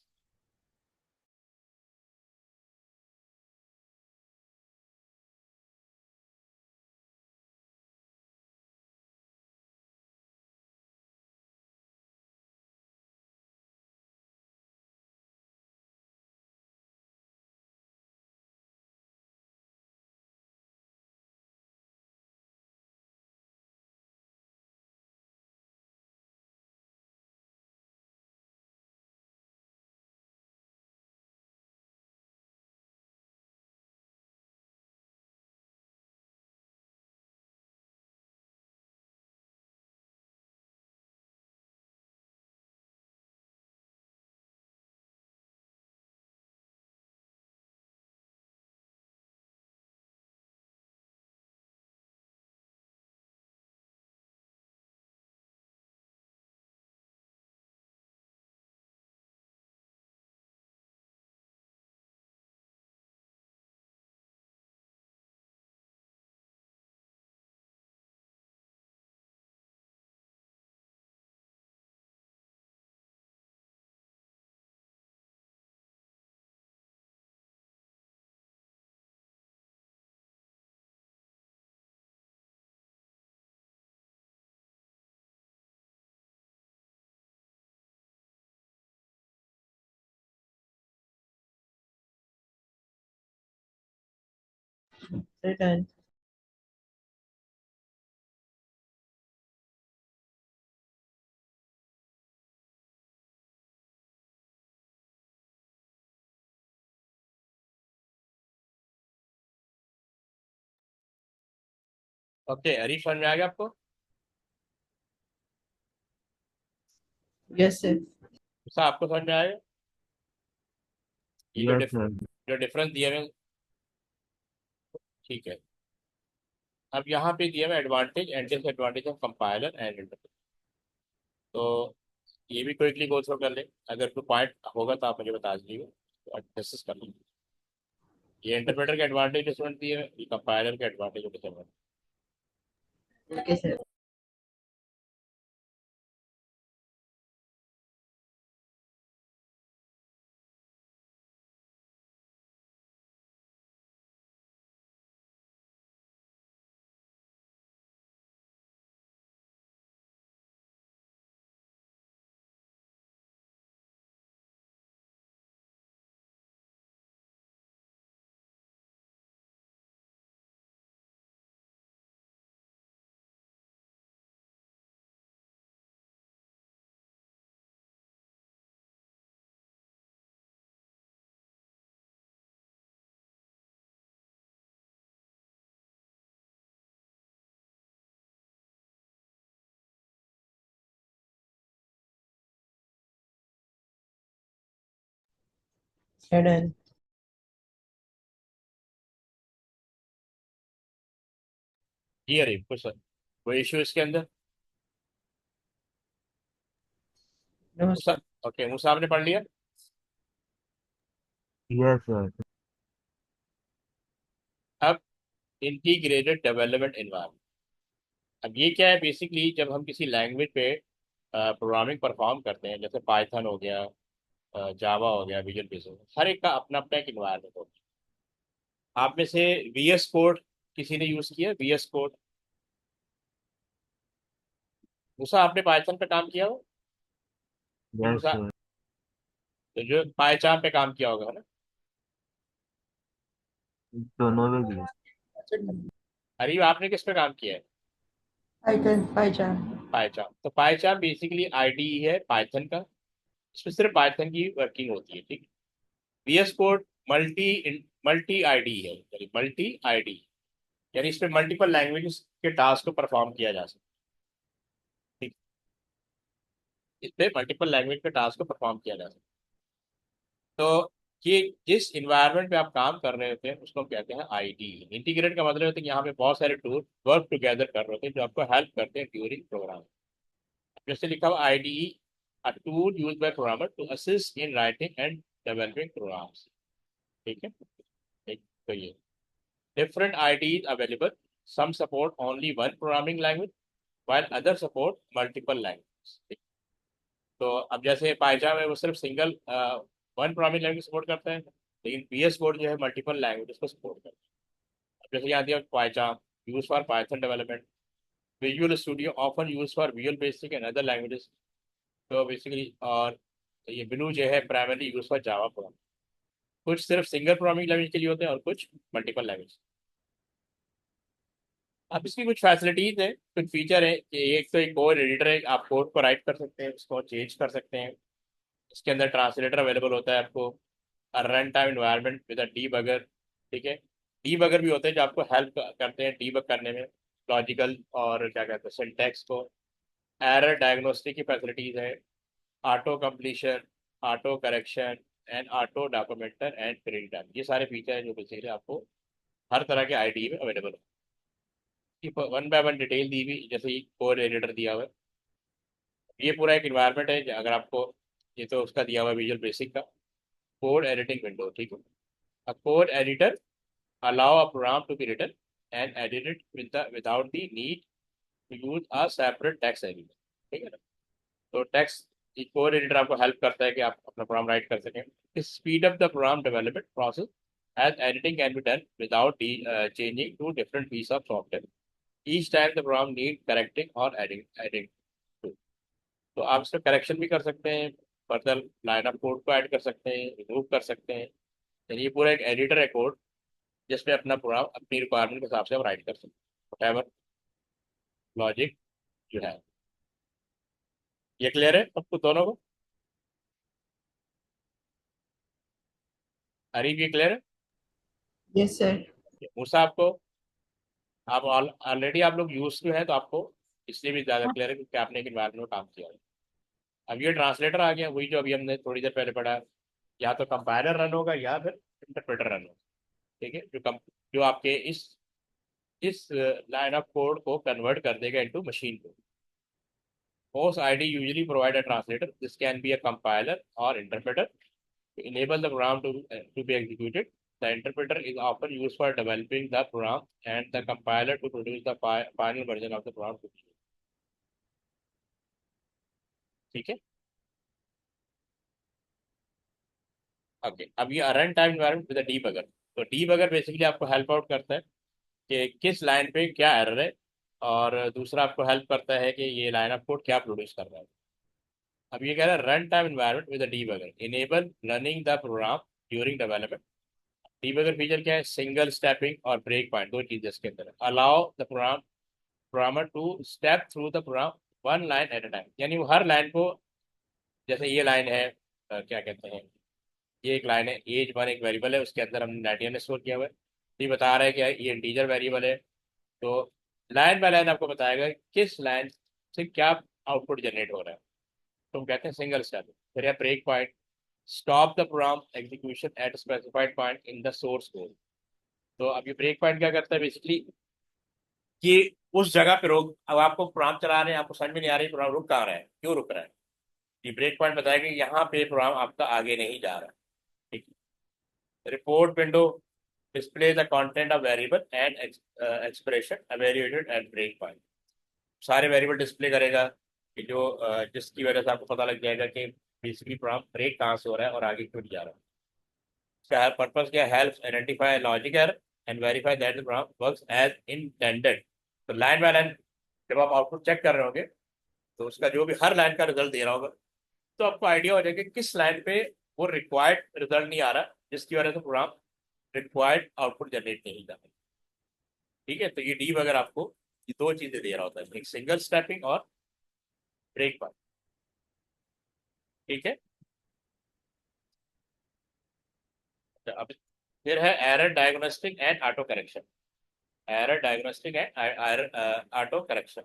Done. ओके, अरीफ समझ में आ गया आपको? Yes, sir. गुस्सा आपको समझ में आएगा? ये जो यस सर। जो डिफरेंस दिए हुए, ठीक है। अब यहाँ पे दिया हुआ advantage and disadvantage of compiler and interpreter. तो ये भी क्विकली गो थ्रू कर ले, अगर कोई पॉइंट होगा तो आप मुझे बता दीजिएगा, तो डिस्कस कर लीजिए। ये इंटरप्रेटर के एडवांटेज डिसएडवांटेज दिए हुए, ये कंपाइलर के एडवांटेज और डिसएडवांटेज। Okay, sir. Done. जी अरे कुछ कोई इशू इसके अंदर? No, मुसा, sir. ओके, मुसा आपने पढ़ लिया? Yes sir. अब इंटीग्रेटेड डेवलपमेंट एनवायरनमेंट। अब ये क्या है? बेसिकली जब हम किसी लैंग्वेज पे प्रोग्रामिंग परफॉर्म करते हैं, जैसे पाइथन हो गया, जावा हो गया, विजुअल बेसिक, हर एक का अपना अपना एक इन्वायरमेंट होता है। आप में से वीएस कोड किसी ने यूज किया? वीएस कोड, मुसा आपने पाइथन पे काम किया हो? यस मुसा सर। तो जो पाइचार पे काम किया होगा, है ना? दोनों में भी। अरे आपने किस पे काम किया है? Python. पाइचार। तो पाइचार बेसिकली आईडीई है पाइथन का, इसमें सिर्फ पाइथन की वर्किंग होती है, ठीक है। VS code multi multi ID है, मल्टी आईडी, यानी इसमें मल्टीपल लैंग्वेजेस के टास्क को परफॉर्म किया जा सकता है, ठीक। इसमें मल्टीपल लैंग्वेज के टास्क को परफॉर्म किया जा सकता है। तो ये जिस इन्वायरमेंट पे आप काम कर रहे होते हैं उसको हम कहते हैं आईडी। इंटीग्रेट का मतलब होता है कि यहाँ पे बहुत सारे टूल वर्क टुगेदर कर रहे होते हैं जो आपको हेल्प करते हैं ड्यूरिंग प्रोग्राम। जैसे लिखा हुआ ID, a tool use by programmer to assist in writing and developing programs, ठीक है। एक तो ये different IDs available. Some support only one programming language, while others support multiple languages. तो अब जैसे पाइथन है वो सिर्फ single one programming language support करता है, लेकिन पीएस कोड जो है मल्टीपल लैंग्वेजेस को सपोर्ट करता है। अब जैसे यहाँ दिया Python use for Python development, visual studio often use for visual Basic and other languages. तो बेसिकली, और ये ब्लू जो है primarily use for Java program. कुछ सिर्फ सिंगल प्रोग्रामिंग लैंग्वेज के लिए होते हैं और कुछ मल्टीपल लैंग्वेज। अब इसकी कुछ फैसिलिटीज है, कुछ फीचर है कि एक तो एक कोड एडिटर है, आप कोड को राइट कर सकते हैं, उसको चेंज कर सकते हैं। इसके अंदर ट्रांसलेटर अवेलेबल होता है आपको, run time environment with debugger, ठीक है। डीबगर भी होते हैं जो आपको हेल्प करते हैं डीबग करने में, लॉजिकल और क्या कहते हैं सिंटैक्स को। एरर डायग्नोस्टिक की फैसिलिटीज है, auto completion, auto correction and auto documenter and print time. ये सारे फीचर हैं जो बेसिकली आपको हर तरह के आईडी में अवेलेबल है। वन बाय वन डिटेल दी हुई, जैसे ये कोड एडिटर दिया हुआ है, ये पूरा एक इन्वायरमेंट है। अगर आपको, ये तो उसका दिया हुआ है विजुअल बेसिक का कोड एडिटिंग विंडो, ठीक है। A code editor allow a program to be written and edited without the need to use a separate text editor, ठीक है ना। तो टेक्स्ट कोड एडिटर आपको हेल्प करता है कि आप अपना प्रोग्राम राइट कर सकें। Speed up the program development process as editing can be done without changing to different piece of software each time the programme need correcting और एडिंग। तो आप इसमें करेक्शन भी कर सकते हैं, फर्दर लाइन ऑफ कोड को ऐड कर सकते हैं, रिमूव कर सकते हैं। यानी ये पूरा एक एडिटर है कोड जिसपे अपना प्रोग्राम अपनी रिक्वायरमेंट के हिसाब से हम राइट कर सकते हैं, वट लॉजिक यू है। ये क्लियर है सबको दोनों को? अरीब ये क्लियर है? Yes, sir. मूसा आपको, आप ऑलरेडी आप लोग यूज टू हैं तो आपको इसलिए भी ज़्यादा क्लियर है क्योंकि आपने एक इन्वायरमेंट में काम किया है। अब ये ट्रांसलेटर आ गया, वही जो अभी हमने थोड़ी देर पहले पढ़ा, या तो कंपाइलर रन होगा या फिर इंटरप्रेटर रन होगा। ठीक है, जो आपके इस लाइन ऑफ कोड को कन्वर्ट कर देगा into machine code. Host ID usually provide a translator. This can be a compiler or interpreter to enable the program to be executed. The interpreter is often used for developing the program and the compiler to produce the final version of the program. ठीक है, okay. अब ये run time environment with debugger. तो debugger basically आपको help out करता है कि किस लाइन पे क्या एरर है, और दूसरा आपको हेल्प करता है कि ये लाइन ऑफ कोड क्या प्रोड्यूस कर रहा है। अब ये कह रहा है run time environment with debugger enable running the program during development. Debugger feature क्या है? सिंगल स्टेपिंग और ब्रेक पॉइंट, दो चीजें इसके अंदर। Allow the programmer to step through the program one line at a time, यानी वो हर लाइन को, जैसे ये लाइन है, क्या कहते हैं, ये एक लाइन है, एज वन एक वेरिएबल है, उसके अंदर हमने 91 स्टोर किया हुआ है। ये बता रहा है कि ये इंटीजर वेरिएबल है, तो लाइन बाय लाइन आपको बताएगा किस लाइन से क्या आउटपुट जनरेट हो रहा है। तो हम कहते हैं सिंगल स्टेप। फिर है break point, stop the program execution at specified point in the source code. तो अब ये ब्रेक पॉइंट क्या करता है बेसिकली, कि उस जगह पे रोक, अब आपको प्रोग्राम चला रहे हैं, आपको समझ में नहीं आ रही प्रोग्राम रुक कहाँ रहा है, क्यों रुक रहा है। ये ब्रेक पॉइंट बताएगा कि यहाँ पे प्रोग्राम आपका आगे नहीं जा रहा। ठीक है, report window display the content of variable and expression evaluated at break point। सारे वेरिएबल डिस्प्ले करेगा कि जो जिसकी वजह से आपको पता लग जाएगा कि बेसिकली प्रोग्राम ब्रेक कहाँ से हो रहा है और आगे क्यों नहीं जा रहा है। इसका पर्पस क्या? Help identify logic error and verify that the program works as intended. तो लाइन बाय लाइन जब आप आउटपुट चेक कर रहे होंगे तो उसका जो भी हर लाइन का रिजल्ट दे रहा होगा, तो आपको आइडिया हो जाएगा किस लाइन पे वो रिक्वायर्ड रिजल्ट नहीं आ रहा, जिसकी वजह से प्रोग्राम रिक्वायर्ड आउटपुट जनरेट नहीं कर रहा। ठीक है, तो ये डी वगैरह आपको ये दो चीजें दे रहा होता है, एक सिंगल स्टेपिंग और ब्रेक पॉइंट। ठीक है, तो अब फिर है error diagnostic and auto correction. Error diagnostic and auto correction.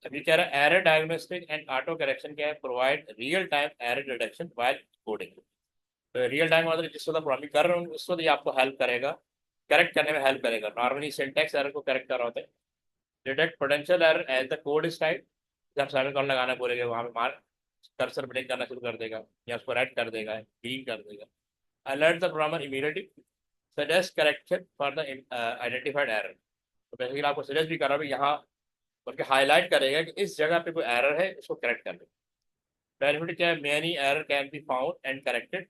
अभी कह रहा है error diagnostic and auto correction क्या है? Provide real time error detection while coding. तो रियल टाइम मतलब जिस वक्त प्रोग्रामिंग कर रहे हो उस वक्त ये आपको हेल्प करेगा, करेक्ट करने में हेल्प करेगा। नॉर्मली सिंटैक्स एरर को करेक्ट कर रहा होता है। Detect potential error as the code is type. जब सेमीकोलन लगाना बोलेंगे वहां पे मार कर्सर ब्लिंक करना शुरू कर देगा या उसको रेड कर देगा, ग्रीन कर देगा। Alert the programmer immediately, suggest correction for the identified error. तो बेसिकली आपको सजेस्ट भी कर रहा है यहाँ, बल्कि हाईलाइट करेगा कि इस जगह पे कोई एरर है, इसको करेक्ट कर दे। बेनिफिट क्या है? Many error can be found and corrected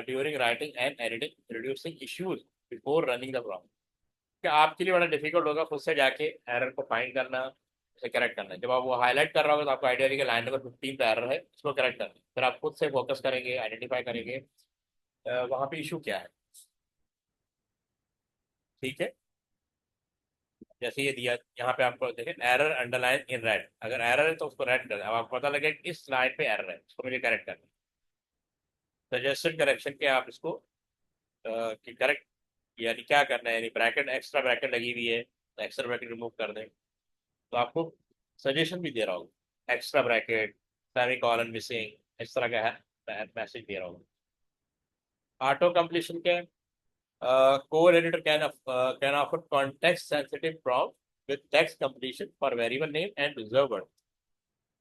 during writing and editing, reducing issues before running the program. कि आपके लिए बड़ा डिफिकल्ट होगा खुद से जाके एरर को फाइंड करना, उसे करेक्ट करना। जब आप वो हाईलाइट कर रहा होगा तो आपको आइडिया रहेगा लाइन नंबर 15 पे एरर है, उसको करेक्ट करना। फिर आप खुद से फोकस करेंगे, आइडेंटिफाई करेंगे वहाँ पे इशू क्या है। ठीक है, जैसे ये दिया यहाँ पे आपको देखें एरर अंडरलाइन इन रेड, अगर एरर है तो उसको रेड कर। अब आपको पता लगे कि इस लाइन पे एरर है, उसको मुझे करेक्ट करना। सजेस्टेड करेक्शन के आप इसको कि करेक्ट यानी क्या करना है, यानी ब्रैकेट एक्स्ट्रा ब्रैकेट लगी हुई है तो एक्स्ट्रा ब्रैकेट रिमूव कर दें। तो आपको सजेशन भी दे रहा होगा, extra bracket, semi colon missing, इस तरह का है मैसेज दे रहा होगा। ऑटो कंप्लीशन के code editor can offer context sensitive prompt with text completion for variable name and reserve word.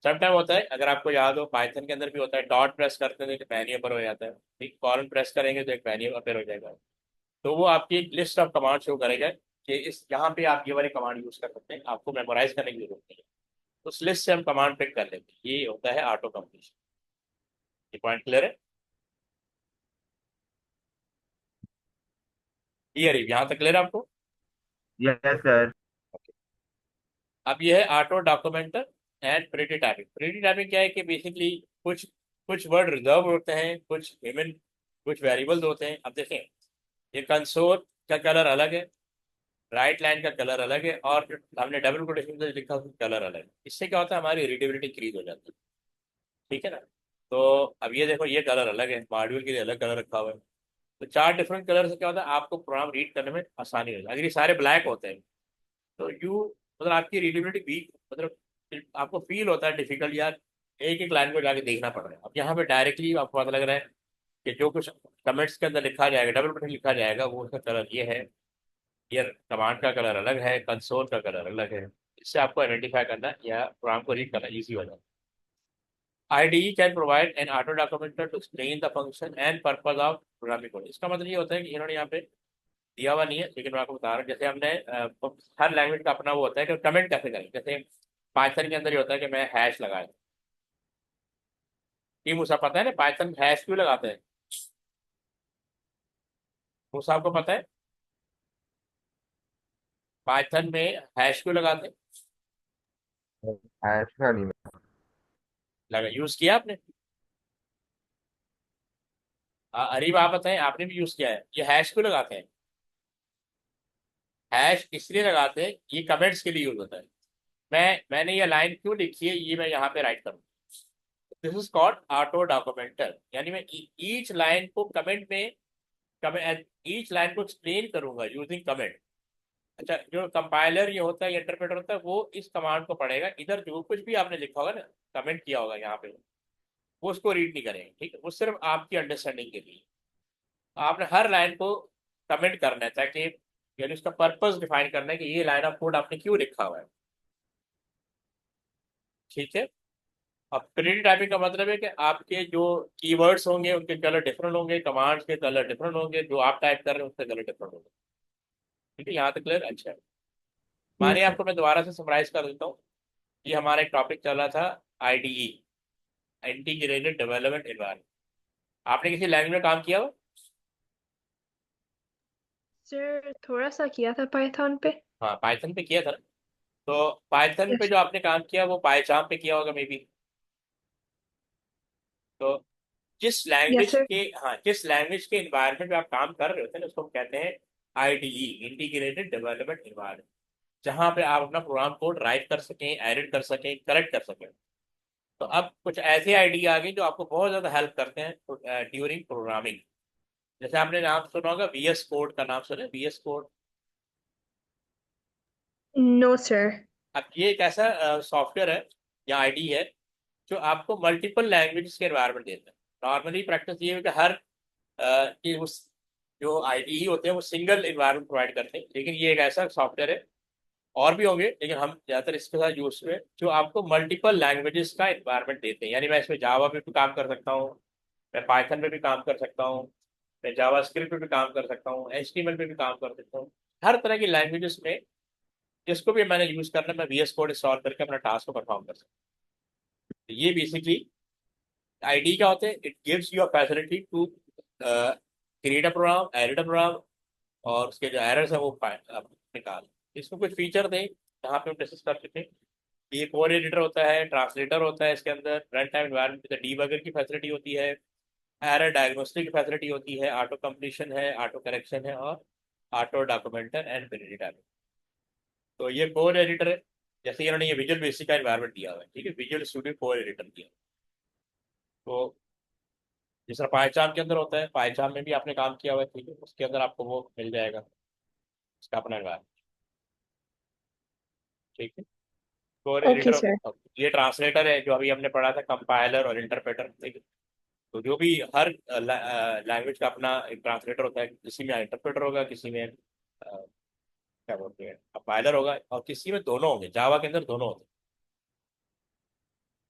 Sometime होता है, अगर आपको याद हो पाइथन के अंदर भी होता है, डॉट प्रेस करते हैं तो एक मैन्यू पर हो जाता है, ठीक, कॉलन प्रेस करेंगे तो एक मैन्यू अपेयर हो जाएगा। तो वो आपकी लिस्ट ऑफ कमांड शो करेगा कि इस यहाँ पे आप ये वाली कमांड यूज कर सकते हैं, आपको मेमोराइज करने की जरूरत नहीं है। उस लिस्ट से हम कमांड पिक कर लेते हैं, ये होता है ऑटो कंप्लीशन। ये पॉइंट क्लियर है? क्लियर है, यहाँ तक क्लियर है आपको? Yes sir. अब ये है auto documenter and pretty typing. Pretty typing क्या है कि बेसिकली कुछ कुछ वर्ड रिजर्व होते हैं, कुछ ह्यूमन, कुछ वेरिएबल्स होते हैं। अब देखें ये कंसोल का कलर अलग है, राइट लाइन का कलर अलग है, और जो हमने डबल कोटेशन से लिखा उसका कलर अलग है। इससे क्या होता है, हमारी रीडेबिलिटी इंक्रीज हो जाती है। ठीक है ना। तो अब ये देखो, ये कलर अलग है, मॉड्यूल के लिए अलग कलर रखा हुआ है। तो चार डिफरेंट कलर से क्या होता है, आपको प्रोग्राम रीड करने में आसानी हो जाती है। अगर ये सारे ब्लैक होते हैं तो यू मतलब आपकी रीडेबिलिटी वीक, मतलब आपको फील होता है डिफिकल्ट, यार एक एक लाइन को जाके देखना पड़ रहा है। अब यहाँ पे डायरेक्टली आपको पता लग रहा है कि जो कुछ कमेंट्स के अंदर लिखा जाएगा, डबल बटन लिखा जाएगा, वो उसका कलर ये है, ये कमांड का कलर अलग है, कंसोल का कलर अलग है। इससे आपको आइडेंटिफाई करना या प्रोग्राम को रीड करना ईजी हो जाता है। IDE can provide an auto documenter to explain the function and purpose of programming code। इसका मतलब ये होता है कि इन्होंने यहाँ पे दिया हुआ नहीं है, लेकिन मैं आपको बता रहा हूँ। जैसे हमने हर लैंग्वेज का अपना वो होता है कि कमेंट कैसे करें। जैसे पाइथन के अंदर ये होता है कि मैं हैश लगाया, ये मुझे पता है ना पाइथन हैश क्यों लगाते हैं, मुझे आपको पता है पाइथन में हैश क्यों लगाते हैं? ऐसा नहीं। लगा यूज किया आपने? अरीब आप बताएं, आपने भी यूज किया है, ये हैश क्यों लगाते हैं? हैश इसलिए लगाते हैं, ये कमेंट्स के लिए यूज होता है। मैंने ये लाइन क्यों लिखी है, ये मैं यहाँ पे राइट करूँ। दिस इज कॉल्ड ऑटो डॉक्यूमेंटर, यानी मैं ईच लाइन को कमेंट में, कमेंट ईच लाइन को एक्सप्लेन करूंगा यूजिंग कमेंट। अच्छा, जो कंपाइलर ये होता है, ये इंटरप्रेटर होता है, वो इस कमांड को पढ़ेगा, इधर जो कुछ भी आपने लिखा होगा ना, कमेंट किया होगा यहाँ पे, वो उसको रीड नहीं करेंगे। ठीक है, वो सिर्फ आपकी अंडरस्टैंडिंग के लिए। आपने हर लाइन को कमेंट करना है, ताकि यानी उसका पर्पस डिफाइन करना है कि ये लाइन ऑफ कोड आपने क्यों लिखा हुआ है। ठीक है। अब प्रिंट टाइपिंग का मतलब है कि आपके जो कीवर्ड्स होंगे उनके कलर डिफरेंट होंगे, कमांड्स के कलर डिफरेंट होंगे, जो आप टाइप कर रहे हैं उसके कलर डिफरेंट होंगे। ठीक है, यहाँ तक क्लियर? अच्छा है। मानिए Yes, sir. आपको मैं दोबारा से समराइज कर देता हूँ। ये हमारा एक टॉपिक चल रहा था, IDE, इंटीग्रेटेड डेवलपमेंट एनवायरनमेंट। आपने किसी लैंग्वेज में काम किया हो? सर थोड़ा सा किया था पाइथन पे। हाँ, पाइथन पे किया था ना। तो पाइथन पे यस। जो आपने काम किया वो पाइचाम पे किया होगा मे बी। तो जिस यस लैंग्वेज सर। के, हाँ, जिस लैंग्वेज के इन्वायरमेंट में आप काम कर रहे होते हैं ना, उसको हम कहते हैं IDE, इंटीग्रेटेड डेवलपमेंट एनवायरनमेंट। जहाँ पे आप अपना प्रोग्राम कोड राइट कर सकें, एडिट कर सकें, करेक्ट कर सकें। तो अब कुछ ऐसे IDE आ गए जो आपको बहुत ज़्यादा हेल्प करते हैं ड्यूरिंग प्रोग्रामिंग। जैसे आपने नाम सुना होगा VS कोड का, नाम सुना है VS कोड? No sir. अब ये एक ऐसा सॉफ्टवेयर है या IDE है जो आपको मल्टीपल लैंग्वेजेस के एनवायरनमेंट देता है। नॉर्मली प्रैक्टिस ये है कि हर कि उस जो IDE होते हैं वो सिंगल इन्वायरमेंट प्रोवाइड करते हैं, लेकिन ये एक ऐसा सॉफ्टवेयर है, और भी होंगे लेकिन हम ज़्यादातर इसके साथ यूज हुए, जो आपको मल्टीपल लैंग्वेजेस का इन्वायरमेंट देते हैं। यानी मैं इसमें जावा पे भी काम कर सकता हूँ, मैं पाइथन पे भी काम कर सकता हूँ, मैं जावा स्क्रिप्ट पे भी काम कर सकता हूँ, HTML पे भी काम कर सकता हूँ। हर तरह की लैंग्वेजेस में जिसको भी मैंने यूज करना है, मैं VS कोड इंस्टॉल करके अपना टास्क को परफॉर्म कर सकता हूँ। तो ये बेसिकली IDE क्या होते हैं, it gives you a facility to create a program, edit a program, और उसके जो एरर्स है वो आप निकाल। इसमें कुछ फीचर थे जहाँ पे हम डिस्कस कर चुके हैं। ये कोड एडिटर होता है, ट्रांसलेटर होता है, इसके अंदर रन टाइम एनवायरनमेंट में डीबगर की फैसिलिटी होती है, एरर डायग्नोस्टिक की फैसिलिटी होती है, ऑटो कंप्लीशन है, ऑटो करेक्शन है, और ऑटो डॉक्यूमेंटर एंड पेरिटी। तो ये कोड एडिटर है। जैसे इन्होंने ये विजुअल बेसिक का एनवायरनमेंट दिया हुआ है, ठीक है, विजुअल स्टूडियो कोड एडिटर दिया। तो जिस तरह पाइचाम के अंदर होता है, पाइचाम में भी आपने काम किया हुआ है, ठीक है, उसके अंदर आपको वो मिल जाएगा, इसका अपना एनवायरनमेंट। ठीक है। Code okay editor, sir. ये ट्रांसलेटर है जो अभी हमने पढ़ा था, कंपाइलर और इंटरप्रेटर। ठीक है। तो जो भी हर लैंग्वेज का अपना एक ट्रांसलेटर होता है, किसी में इंटरप्रेटर होगा, किसी में क्या बोलते हैं कंपाइलर होगा, और किसी में दोनों होंगे, जावा के अंदर दोनों होते हैं।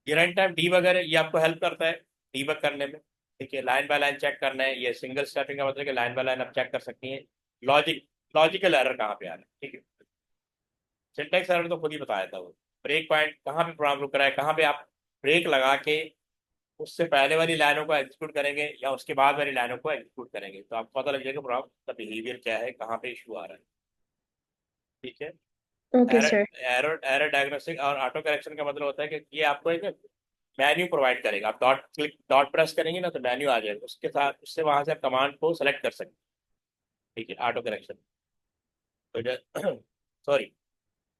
ये रन टाइम डीबगर है, ये आपको हेल्प करता है डीबग करने में। ठीक है, लाइन बाय लाइन चेक करना है, ये सिंगल स्टेपिंग का मतलब है कि लाइन बाय लाइन आप चेक कर सकती हैं लॉजिकल एरर कहाँ पे आ रहा है। ठीक है, सिंटेक्स एरर तो खुद ही बताया था वो, ब्रेक पॉइंट कहाँ पे प्रोग्राम रुक रहा है, कहाँ पे आप ब्रेक लगा के उससे पहले वाली लाइनों को एग्जीक्यूट करेंगे या उसके बाद वाली लाइनों को एग्जीक्यूट करेंगे, तो आपको पता लग जाएगा प्रोग्राम का बिहेवियर क्या है, कहाँ पे इशू आ रहा है। ठीक है। Okay error sir. Error error diagnostic और ऑटो करेक्शन का मतलब होता है कि ये आपको एक मेन्यू प्रोवाइड करेगा। आप डॉट प्रेस करेंगे ना तो मेन्यू आ जाएगा, उसके साथ उससे वहां से आप कमांड को सेलेक्ट कर सकते हैं। ठीक है, ऑटो करेक्शन। तो सॉरी,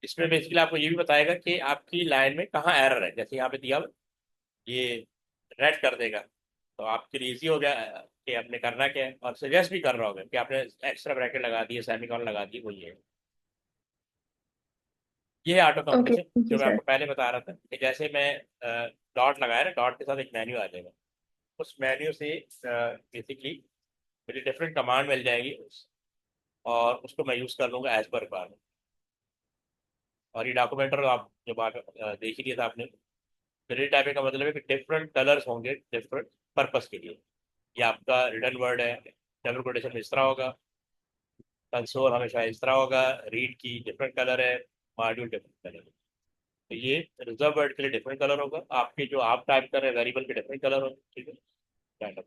इसमें बेसिकली आपको ये भी बताएगा कि आपकी लाइन में कहाँ एरर है। जैसे यहाँ पे दिया हुआ, ये रेड कर देगा, तो आपके लिए इजी हो गया कि आपने करना क्या है, और सजेस्ट भी कर रहा होगा कि आपने एक्स्ट्रा ब्रैकेट लगा दिए, सेमीकोलन लगा दिए, वही है। ये ऑटो ओके, कंप्लीशन थैंक जो यू मैं सर। आपको पहले बता रहा था कि जैसे मैं डॉट लगाया ना, डॉट के साथ एक मेन्यू आ जाएगा, उस मेन्यू से बेसिकली मुझे डिफरेंट कमांड मिल जाएगी, और उसको मैं यूज़ कर लूँगा एज पर रिक्वायरमेंट। और ये डॉक्यूमेंटर आप जब आप देख ही लिया था आपने, ग्रिड टाइपिंग का मतलब है कि डिफरेंट कलर्स होंगे डिफरेंट पर्पस के लिए। ये आपका रिटर्न वर्ड है, डबल कोटेशन में इस तरह होगा, कंसोल हमेशा इस तरह होगा, रीड की डिफरेंट कलर है, मॉड्यूल डिफरेंट कलर है। तो ये रिजर्व वर्ड के लिए डिफरेंट कलर होगा, आपके जो आप टाइप कर रहे हैं वेरिएबल के डिफरेंट कलर होगा। ठीक है, Kind of.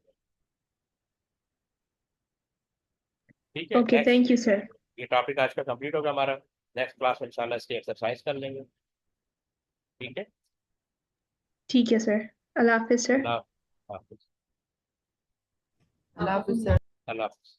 ठीक है, okay, next. Thank you sir. ये टॉपिक आज का कंप्लीट होगा हमारा। नेक्स्ट क्लास में इंशाल्लाह इसकी एक्सरसाइज कर लेंगे। ठीक है, ठीक है सर। अल्लाह हाफिज सर। अल्लाह हाफिज। अल्लाह हाफिज़ सर। अल्लाह हाफिज।